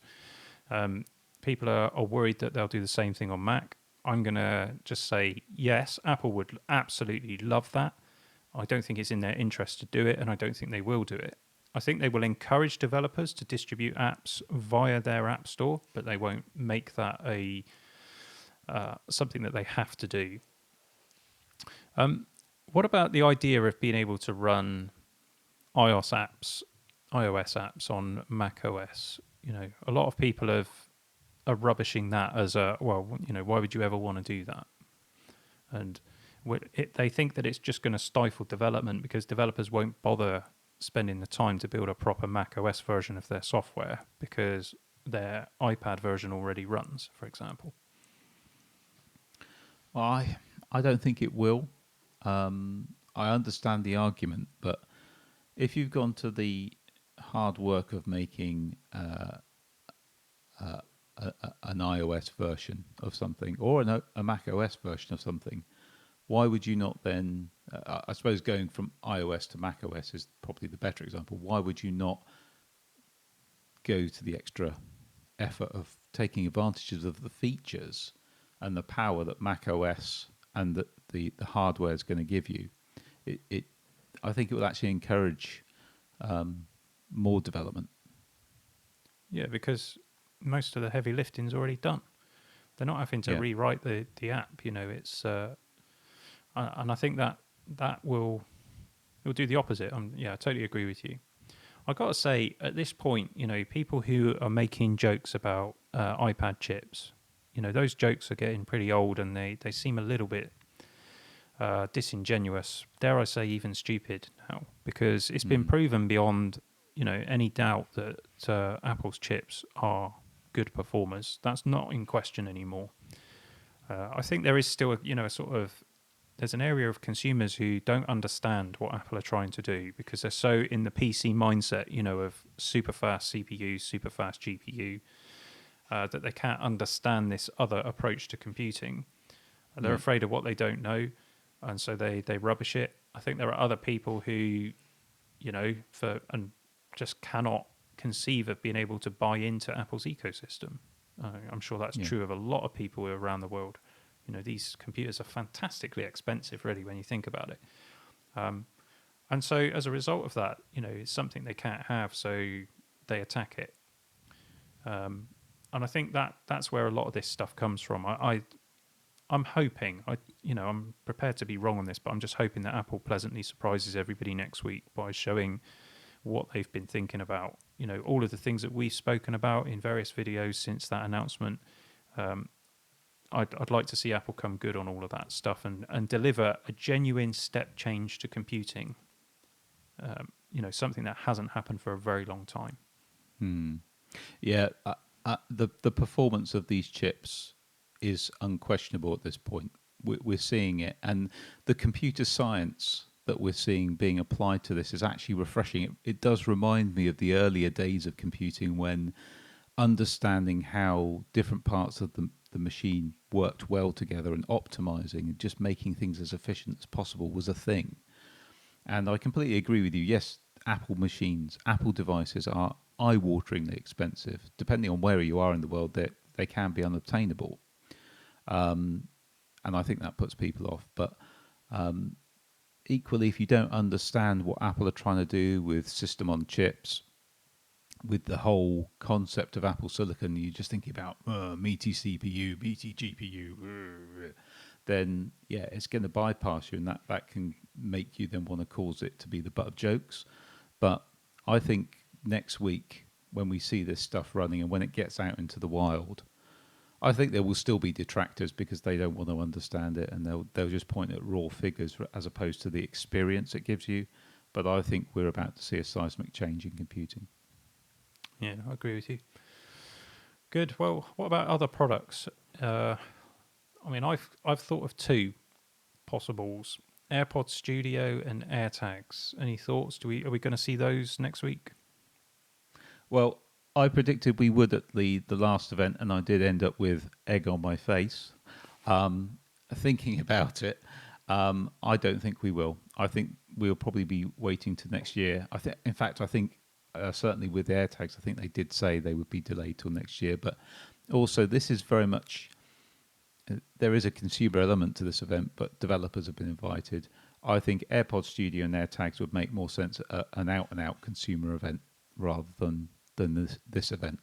People are worried that they'll do the same thing on Mac. I'm going to just say yes, Apple would absolutely love that. I don't think it's in their interest to do it, and I don't think they will do it. I think they will encourage developers to distribute apps via their app store, but they won't make that a something that they have to do. What about the idea of being able to run iOS apps on macOS? A lot of people are rubbishing that as why would you ever want to do that? And they think that it's just going to stifle development, because developers won't bother spending the time to build a proper macOS version of their software because their iPad version already runs, for example. Well, I don't think it will. I understand the argument, but if you've gone to the hard work of making an iOS version of something, or a macOS version of something, why would you not then, I suppose going from iOS to macOS is probably the better example. Why would you not go to the extra effort of taking advantages of the features and the power that macOS and the hardware is going to give you? I think it will actually encourage more development. Yeah, because most of the heavy lifting's already done. They're not having to rewrite the app. It's and I think that will do the opposite. I totally agree with you. I've got to say, at this point, people who are making jokes about iPad chips, those jokes are getting pretty old, and they seem a little bit disingenuous, dare I say even stupid now, because it's been proven beyond any doubt that Apple's chips are good performers. That's not in question anymore. I think there is still there's an area of consumers who don't understand what Apple are trying to do, because they're so in the PC mindset, of super fast CPU, super fast GPU, that they can't understand this other approach to computing. They're afraid of what they don't know, and so they rubbish it. I think there are other people who, and just cannot conceive of being able to buy into Apple's ecosystem. I'm sure that's true of a lot of people around the world. These computers are fantastically expensive, really, when you think about it. And so as a result of that, it's something they can't have, so they attack it. And I think that's where a lot of this stuff comes from. I'm hoping, I'm prepared to be wrong on this, but I'm just hoping that Apple pleasantly surprises everybody next week by showing what they've been thinking about. All of the things that we've spoken about in various videos since that announcement. I'd like to see Apple come good on all of that stuff and deliver a genuine step change to computing. Something that hasn't happened for a very long time. Yeah, the performance of these chips is unquestionable at this point. We're seeing it, and the computer science that we're seeing being applied to this is actually refreshing. It does remind me of the earlier days of computing when understanding how different parts of the machine worked well together and optimizing and just making things as efficient as possible was a thing. And I completely agree with you. Yes, Apple devices are eye-wateringly expensive. Depending on where you are in the world, they can be unobtainable. And I think that puts people off. But equally, if you don't understand what Apple are trying to do with system on chips, with the whole concept of Apple Silicon, you're just thinking about meaty CPU, meaty GPU, then yeah, it's going to bypass you, and that can make you then want to cause it to be the butt of jokes. But I think next week, when we see this stuff running and when it gets out into the wild, I think there will still be detractors because they don't want to understand it, and they'll just point at raw figures as opposed to the experience it gives you. But I think we're about to see a seismic change in computing. Yeah, I agree with you. Good. Well, what about other products? I've thought of two possibles: AirPods Studio and AirTags. Any thoughts? Are we going to see those next week? Well, I predicted we would at the last event, and I did end up with egg on my face. Thinking about it, I don't think we will. I think we'll probably be waiting to next year. In fact, I think certainly with the AirTags, I think they did say they would be delayed till next year. But also, this is very much there is a consumer element to this event, but developers have been invited. I think AirPods Studio and AirTags would make more sense at an out-and-out consumer event rather than this event.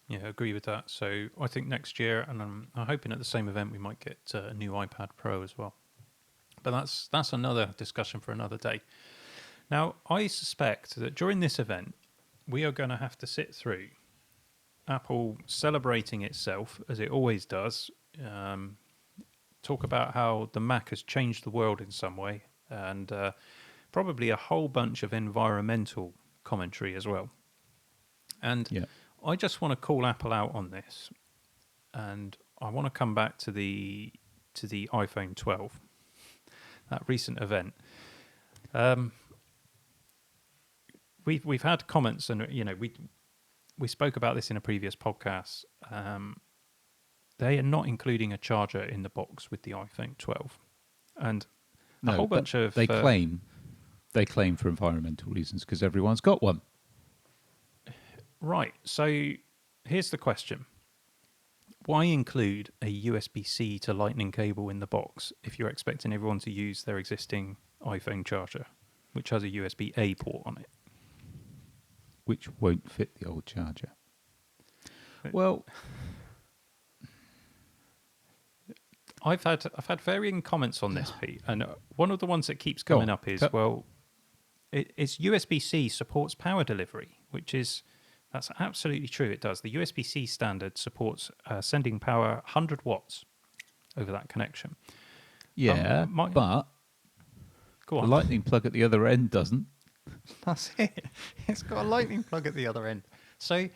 Yeah, I agree with that. So I think next year, and I'm hoping at the same event we might get a new iPad Pro as well. But that's another discussion for another day. Now, I suspect that during this event, we are going to have to sit through Apple celebrating itself, as it always does, talk about how the Mac has changed the world in some way, and probably a whole bunch of environmental commentary as well. And yeah. I just want to call Apple out on this, and I want to come back to the iPhone 12, that recent event. We've had comments, and we spoke about this in a previous podcast. They are not including a charger in the box with the iPhone 12, and a whole bunch of they claim for environmental reasons because everyone's got one. Right. So here's the question: why include a USB-C to Lightning cable in the box if you're expecting everyone to use their existing iPhone charger, which has a USB-A port on it? Which won't fit the old charger. Well, I've had varying comments on this, Pete, and one of the ones that keeps coming up is, it's USB-C supports power delivery, that's absolutely true. It does. The USB-C standard supports sending power 100 watts over that connection. Yeah, but go on. The lightning plug at the other end doesn't. That's it. It's got a lightning plug at the other end. So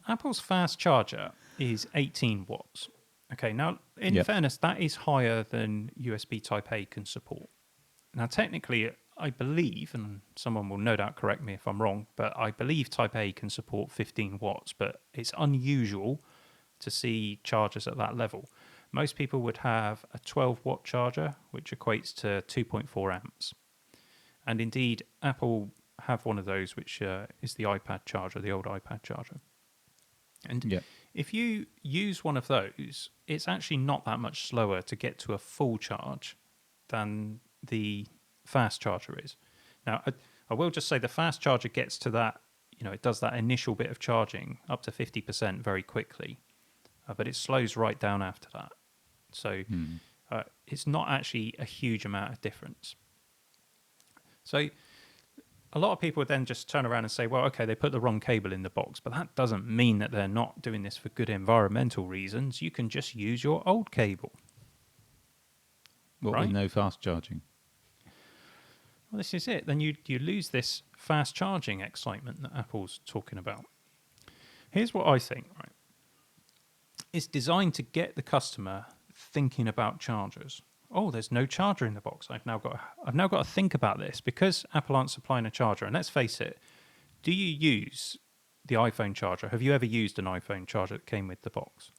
Apple's fast charger is 18 watts. Okay, now, in fairness, that is higher than USB Type-A can support. Now, technically, I believe, and someone will no doubt correct me if I'm wrong, but I believe Type-A can support 15 watts, but it's unusual to see chargers at that level. Most people would have a 12-watt charger, which equates to 2.4 amps. And indeed, Apple have one of those, which is the iPad charger, the old iPad charger. And if you use one of those, it's actually not that much slower to get to a full charge than the fast charger is. Now, I will just say the fast charger gets to that, it does that initial bit of charging up to 50% very quickly, but it slows right down after that. So it's not actually a huge amount of difference. So a lot of people then just turn around and say, well, okay, they put the wrong cable in the box, but that doesn't mean that they're not doing this for good environmental reasons. You can just use your old cable. What, right? with no fast charging? Well, this is it. Then you lose this fast charging excitement that Apple's talking about. Here's what I think, right? It's designed to get the customer thinking about chargers. Oh, there's no charger in the box. I've now got to think about this because Apple aren't supplying a charger. And let's face it, do you use the iPhone charger? Have you ever used an iPhone charger that came with the box?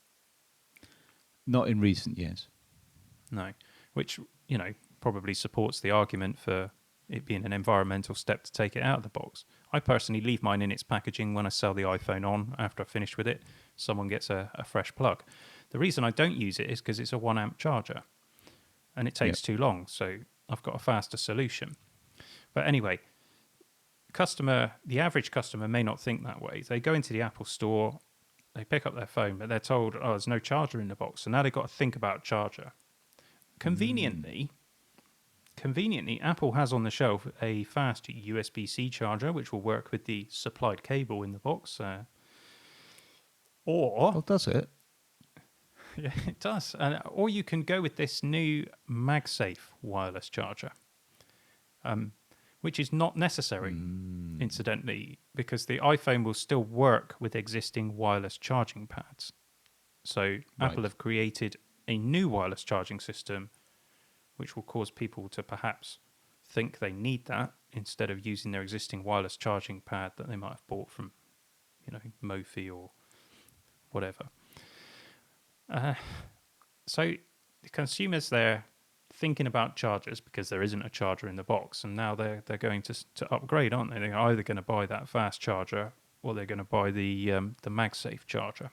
Not in recent years. No, which, probably supports the argument for it being an environmental step to take it out of the box. I personally leave mine in its packaging when I sell the iPhone on. After I finish with it, someone gets a fresh plug. The reason I don't use it is because it's a 1 amp charger and it takes too long. So I've got a faster solution. But anyway, the average customer may not think that way. They go into the Apple store, they pick up their phone, but they're told, oh, there's no charger in the box. So now they've got to think about charger. Conveniently, Apple has on the shelf a fast USB-C charger, which will work with the supplied cable in the box. Oh, does it? Yeah, it does. Or you can go with this new Magsafe wireless charger, which is not necessary, incidentally, because the iPhone will still work with existing wireless charging pads. So Apple have created a new wireless charging system, which will cause people to perhaps think they need that instead of using their existing wireless charging pad that they might have bought from, Mophie or whatever. So the consumers, they're thinking about chargers because there isn't a charger in the box, and now they're going to upgrade, aren't they? They're either going to buy that fast charger or they're going to buy the MagSafe charger.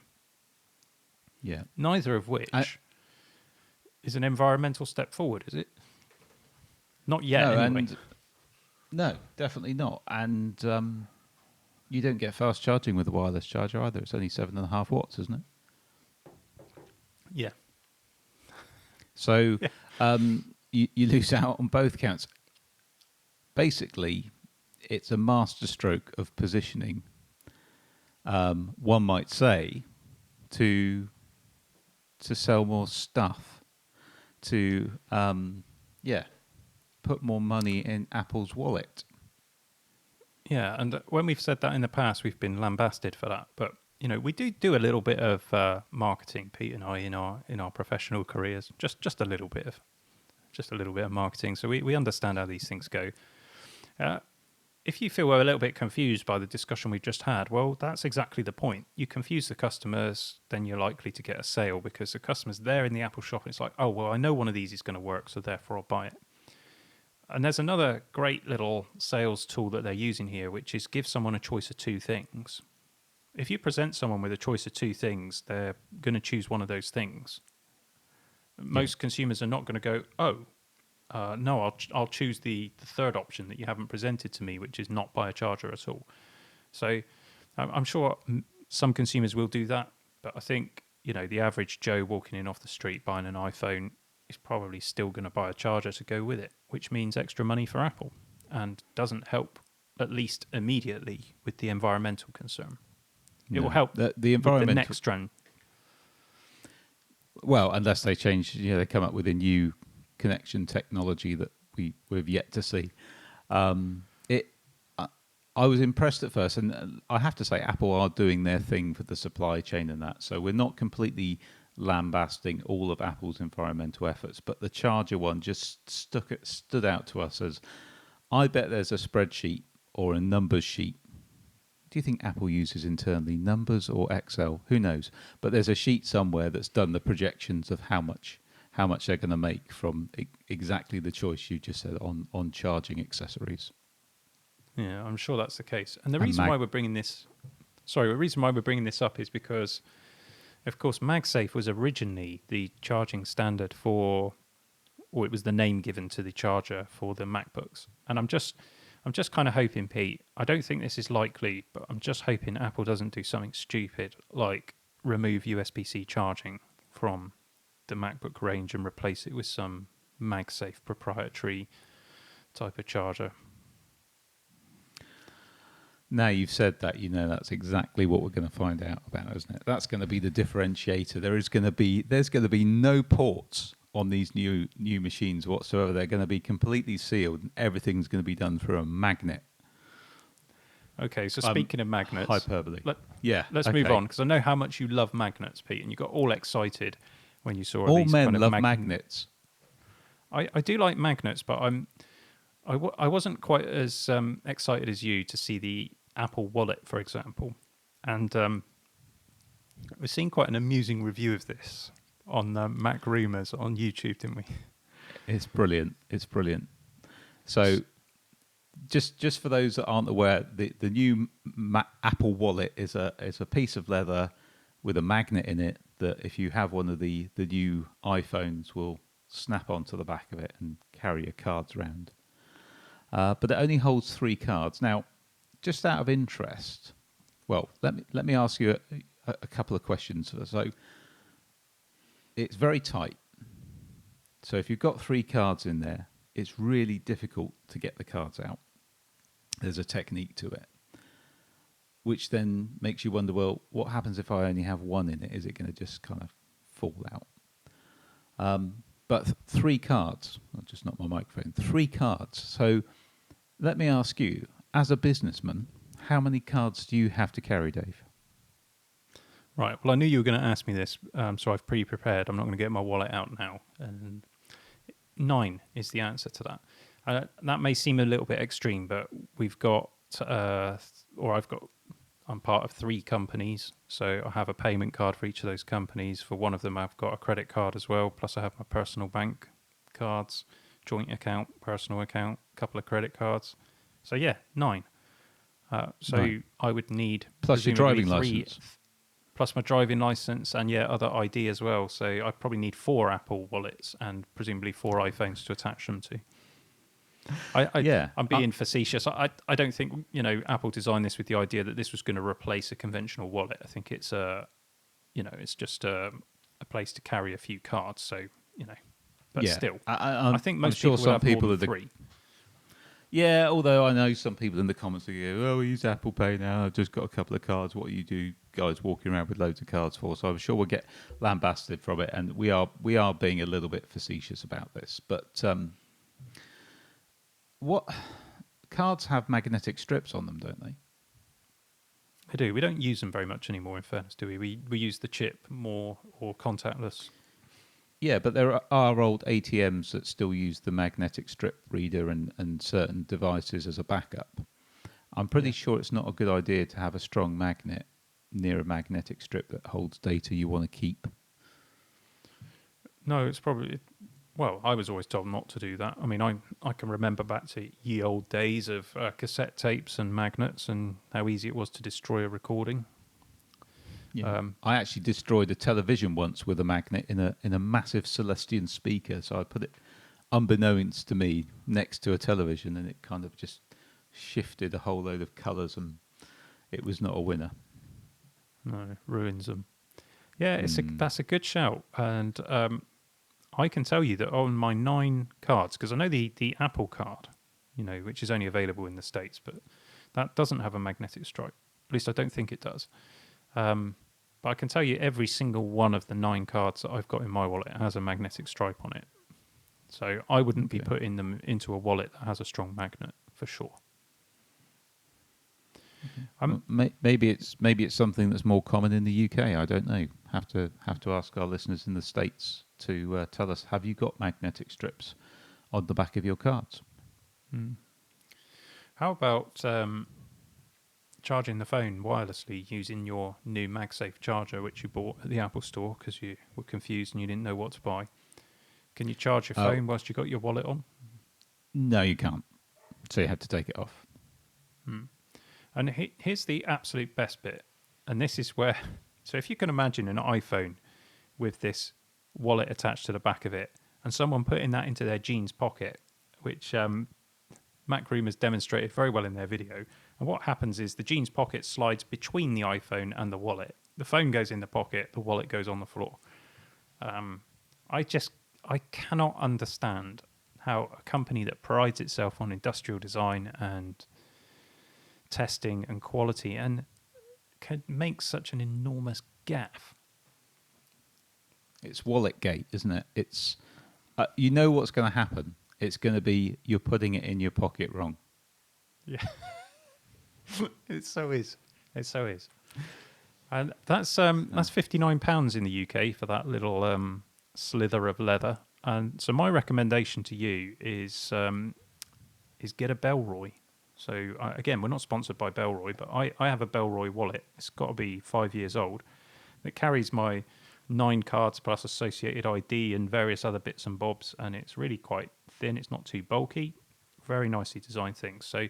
Yeah. Neither of which is an environmental step forward, is it? Not yet, anyway. No, definitely not. And you don't get fast charging with a wireless charger either. It's only 7.5 watts, isn't it? Yeah. So you lose out on both counts. Basically, it's a masterstroke of positioning, one might say, to sell more stuff, to put more money in Apple's wallet. Yeah, and when we've said that in the past, we've been lambasted for that. But we do a little bit of marketing, Pete and I, in our professional careers. Just a little bit of marketing. So we understand how these things go. If you feel a little bit confused by the discussion we've just had, well, that's exactly the point. You confuse the customers, then you're likely to get a sale because the customer's there in the Apple shop and it's like, oh, well, I know one of these is going to work, so therefore I'll buy it. And there's another great little sales tool that they're using here, which is give someone a choice of two things. If you present someone with a choice of two things, they're going to choose one of those things. Most consumers are not going to go, no, I'll choose the third option that you haven't presented to me, which is not buy a charger at all. So I'm sure some consumers will do that, but I think the average Joe walking in off the street buying an iPhone is probably still going to buy a charger to go with it, which means extra money for Apple and doesn't help, at least immediately, with the environmental concern. It will help the environmental, with the next trend. Well, unless they change, they come up with a new connection technology that we've yet to see. I was impressed at first, and I have to say Apple are doing their thing for the supply chain and that. So we're not completely lambasting all of Apple's environmental efforts, but the charger one just stood out to us as, I bet there's a spreadsheet or a numbers sheet. Do you think Apple uses internally numbers or Excel? Who knows? But there's a sheet somewhere that's done the projections of how much they're going to make from exactly the choice you just said on charging accessories. Yeah, I'm sure that's the case. And the reason why we're bringing this up is because, of course, MagSafe was originally the charging standard or it was the name given to the charger for the MacBooks. And I'm just kind of hoping, Pete, I don't think this is likely, but I'm just hoping Apple doesn't do something stupid like remove USB-C charging from the MacBook range and replace it with some MagSafe proprietary type of charger. Now you've said that, that's exactly what we're going to find out about, isn't it? That's going to be the differentiator. There's going to be no ports on these new machines whatsoever. They're going to be completely sealed, and everything's going to be done through a magnet. Okay, so speaking of magnets, hyperbole. Let's move on, because I know how much you love magnets, Pete, and you got all excited when you saw all these men kind of love magnets. I do like magnets, but I wasn't quite as excited as you to see the Apple Wallet, for example. And we've seen quite an amusing review of this on Mac Rumours on YouTube, didn't we? It's brilliant. So just for those that aren't aware, the new Apple Wallet is a piece of leather with a magnet in it that, if you have one of the new iPhones, will snap onto the back of it and carry your cards around. But it only holds 3 cards. Now, just out of interest, well, let me ask you a couple of questions. So it's very tight. So if you've got 3 cards in there, it's really difficult to get the cards out. There's a technique to it, which then makes you wonder, well, what happens if I only have 1 in it? Is it going to just kind of fall out? But 3 cards, I'll just knock my microphone, 3 cards. So let me ask you, as a businessman, how many cards do you have to carry, Dave? Right. Well, I knew you were going to ask me this, so I've pre-prepared. I'm not going to get my wallet out now. And 9 is the answer to that. That may seem a little bit extreme, but we've got, I'm part of 3 companies, so I have a payment card for each of those companies. For one of them, I've got a credit card as well, plus I have my personal bank cards, joint account, personal account, a couple of credit cards. So yeah, 9. 9. I would need... Plus your driving license. Plus my driving license and other ID as well. So I probably need 4 Apple wallets and presumably 4 iPhones to attach them to. I'm being facetious. I don't think Apple designed this with the idea that this was going to replace a conventional wallet. I think it's it's just a place to carry a few cards. So but still, I think most people will have more than 3. Yeah, although I know some people in the comments will go, "Oh, we use Apple Pay now. I've just got a couple of cards. What do you do, guys, walking around with loads of cards for?" So I'm sure we'll get lambasted from it, and we are being a little bit facetious about this. But what cards have magnetic strips on them, don't they? They do. We don't use them very much anymore, in fairness, do we? We use the chip more, or contactless. Yeah, but there are old ATMs that still use the magnetic strip reader and certain devices as a backup. I'm pretty sure it's not a good idea to have a strong magnet near a magnetic strip that holds data you want to keep. No, it's probably... Well, I was always told not to do that. I mean, I can remember back to ye old days of cassette tapes and magnets and how easy it was to destroy a recording. Yeah. I actually destroyed a television once with a magnet in a massive Celestion speaker. So I put it, unbeknownst to me, next to a television, and it kind of just shifted a whole load of colours, and it was not a winner. No, ruins them. Yeah, that's a good shout. And I can tell you that on my 9 cards, because I know the Apple card, which is only available in the States, but that doesn't have a magnetic stripe. At least I don't think it does. But I can tell you every single one of the 9 cards that I've got in my wallet has a magnetic stripe on it. So I wouldn't be putting them into a wallet that has a strong magnet, for sure. Well, maybe it's something that's more common in the UK. I don't know. Have to ask our listeners in the States to tell us. Have you got magnetic strips on the back of your cards? How about charging the phone wirelessly using your new Magsafe Charger, which you bought at the Apple Store because you were confused and you didn't know what to buy? Can you charge your phone whilst you got your wallet on? No, you can't. So you had to take it off. And here's the absolute best bit. And this is where... So if you can imagine an iPhone with this wallet attached to the back of it and someone putting that into their jeans pocket, which Mac Room has demonstrated very well in their video. And what happens is the jeans pocket slides between the iPhone and the wallet. The phone goes in the pocket, the wallet goes on the floor. I cannot understand how a company that prides itself on industrial design and testing and quality, and can make such an enormous gaffe. It's Walletgate, isn't it? It's you know what's going to happen. It's going to be you're putting it in your pocket wrong. Yeah, it so is. It so is. And that's £59 in the UK for that little slither of leather. And so my recommendation to you is get a Bellroy. So again, we're not sponsored by Bellroy, but I have a Bellroy wallet. It's got to be 5 years old. It carries my 9 cards plus associated ID and various other bits and bobs, and it's really quite thin. It's not too bulky. Very nicely designed thing. So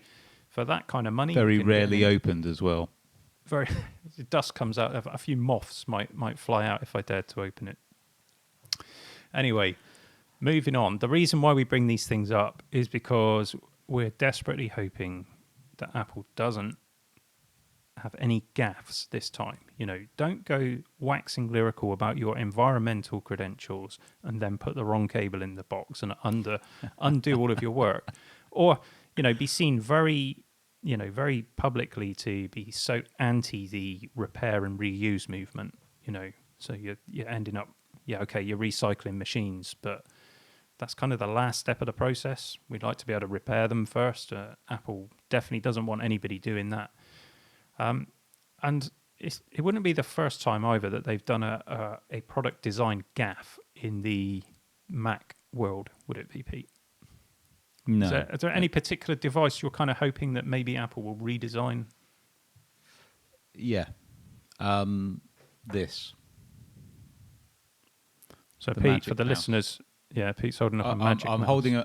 for that kind of money, Very rarely opened as well. Very dust comes out. A few moths might fly out if I dared to open it. Anyway, moving on. The reason why we bring these things up is because we're desperately hoping that Apple doesn't have any gaffes this time. You know, don't go waxing lyrical about your environmental credentials and then put the wrong cable in the box and undo all of your work, or be seen very publicly to be so anti the repair and reuse movement. So you're ending up you're recycling machines, but that's kind of the last step of the process. We'd like to be able to repair them first. Apple definitely doesn't want anybody doing that. And it wouldn't be the first time either that they've done a product design gaffe in the Mac world, would it be, Pete? No. Is there any particular device you're kind of hoping that maybe Apple will redesign? Yeah. This. So Pete, for the listeners, Pete's holding up a Magic Mouse.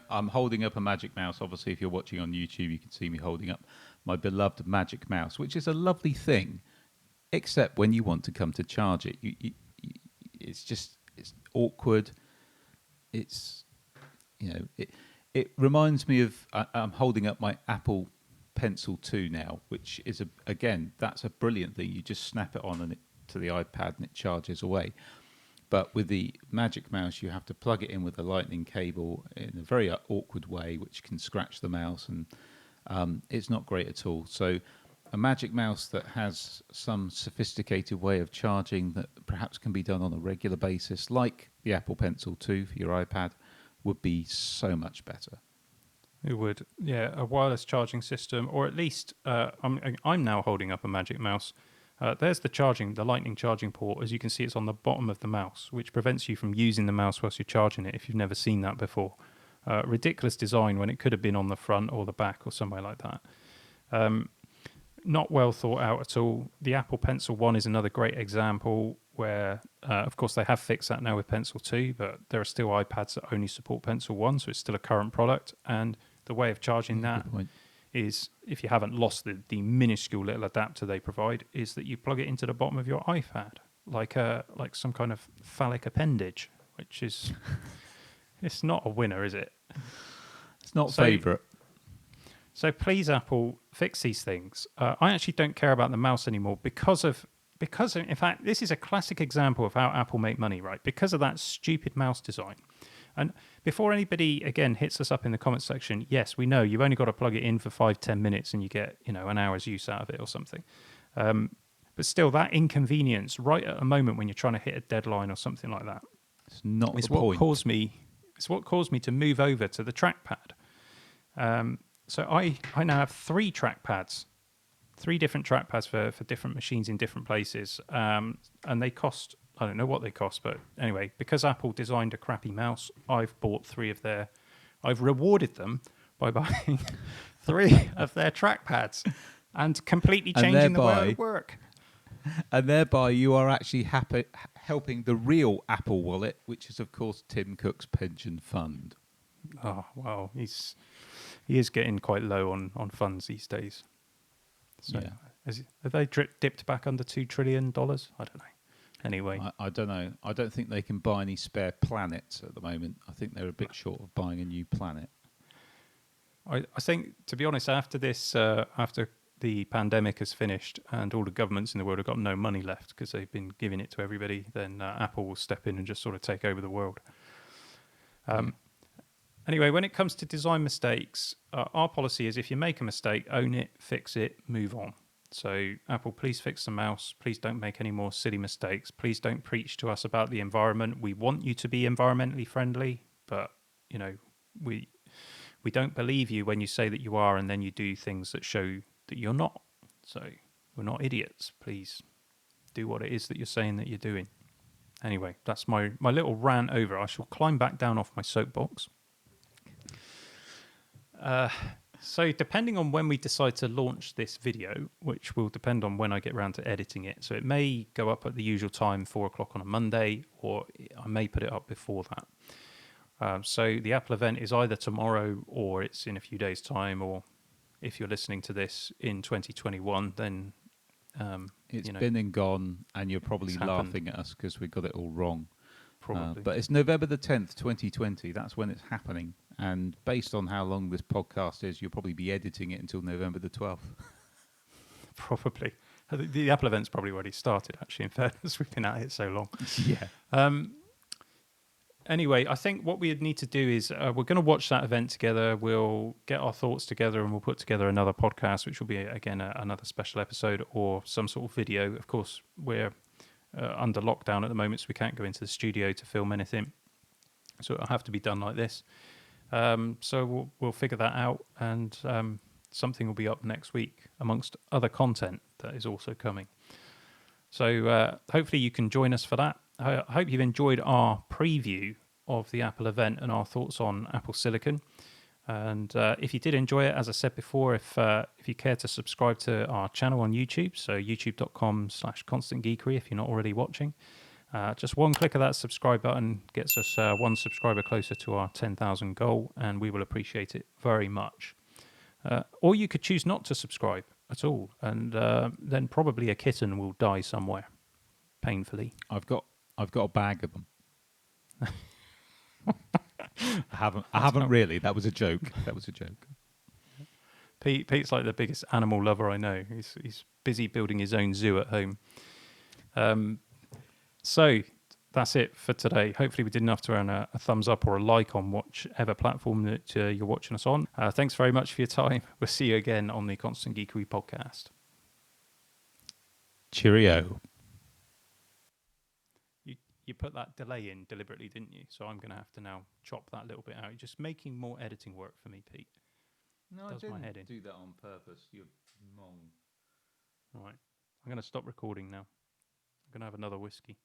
I'm holding up a Magic Mouse. Obviously, if you're watching on YouTube, you can see me holding up my beloved Magic Mouse, which is a lovely thing, except when you want to come to charge it. It's awkward. It reminds me of I'm holding up my Apple Pencil 2 now, which is that's a brilliant thing. You just snap it on to the iPad and it charges away. But with the Magic Mouse, you have to plug it in with a lightning cable in a very awkward way, which can scratch the mouse, and it's not great at all. So a Magic Mouse that has some sophisticated way of charging that perhaps can be done on a regular basis, like the Apple Pencil 2 for your iPad, would be so much better. It would, a wireless charging system, or at least I'm now holding up a Magic Mouse. There's the lightning charging port. As you can see, it's on the bottom of the mouse, which prevents you from using the mouse whilst you're charging it if you've never seen that before. Ridiculous design when it could have been on the front or the back or somewhere like that. Not well thought out at all. The Apple Pencil 1 is another great example where, of course, they have fixed that now with Pencil 2, but there are still iPads that only support Pencil 1, so it's still a current product. And the way of charging that is, if you haven't lost the minuscule little adapter they provide, is that you plug it into the bottom of your iPad, like some kind of phallic appendage, which is it's not a winner, is it? It's not favourite. So please, Apple, fix these things. I actually don't care about the mouse anymore because in fact, this is a classic example of how Apple make money, right? Because of that stupid mouse design. And before anybody, again, hits us up in the comments section, yes, we know you've only got to plug it in for 5-10 minutes and you get, an hour's use out of it or something. But still, that inconvenience right at a moment when you're trying to hit a deadline or something like that, it's not the point. It's what caused me to move over to the trackpad. So I now have 3 trackpads, 3 different trackpads for different machines in different places, and they cost, I don't know what they cost, but anyway, because Apple designed a crappy mouse, I've bought 3 of I've rewarded them by buying 3 of their trackpads and completely changing the way I work. And thereby you are actually helping the real Apple Wallet, which is, of course, Tim Cook's pension fund. Oh, wow. He is getting quite low on funds these days. So have they dipped back under $2 trillion? I don't know. Anyway. I don't know. I don't think they can buy any spare planets at the moment. I think they're a bit short of buying a new planet. I think, to be honest, after the pandemic has finished and all the governments in the world have got no money left because they've been giving it to everybody, then Apple will step in and just sort of take over the world. Anyway, when it comes to design mistakes, our policy is if you make a mistake, own it, fix it, move on. So Apple, please fix the mouse. Please don't make any more silly mistakes. Please don't preach to us about the environment. We want you to be environmentally friendly, but we don't believe you when you say that you are, and then you do things that show that you're not. So we're not idiots. Please do what it is that you're saying that you're doing. Anyway, that's my little rant over. I shall climb back down off my soapbox. So depending on when we decide to launch this video, which will depend on when I get around to editing it, so it may go up at the usual time, 4 o'clock on a Monday, or I may put it up before that. So the Apple event is either tomorrow or it's in a few days' time, or if you're listening to this in 2021, then it's been and gone, and you're probably laughing at us because we got it all wrong. Probably. But it's November the 10th, 2020. That's when it's happening. And based on how long this podcast is, you'll probably be editing it until November the 12th. Probably. The Apple event's probably already started, actually, in fairness. We've been at it so long. Yeah. Anyway, I think what we need to do is we're going to watch that event together. We'll get our thoughts together and we'll put together another podcast, which will be, again, another special episode or some sort of video. Of course, we're under lockdown at the moment, so we can't go into the studio to film anything. So it'll have to be done like this. So we'll figure that out, and something will be up next week amongst other content that is also coming. So hopefully you can join us for that. I hope you've enjoyed our preview of the Apple event and our thoughts on Apple Silicon. And if you did enjoy it, as I said before, if you care to subscribe to our channel on YouTube, so youtube.com/constantgeekery if you're not already watching, just one click of that subscribe button gets us one subscriber closer to our 10,000 goal, and we will appreciate it very much. Or you could choose not to subscribe at all, and then probably a kitten will die somewhere, painfully. I've got a bag of them. I haven't really. That was a joke. Pete's like the biggest animal lover I know. He's busy building his own zoo at home. So that's it for today. Hopefully we did enough to earn a thumbs up or a like on whichever platform that you're watching us on. Thanks very much for your time. We'll see you again on the Constant Geekery podcast. Cheerio. You put that delay in deliberately, didn't you? So I'm going to have to now chop that little bit out. You're just making more editing work for me, Pete. No, I didn't do that on purpose. You're wrong. All right. I'm going to stop recording now. I'm going to have another whiskey.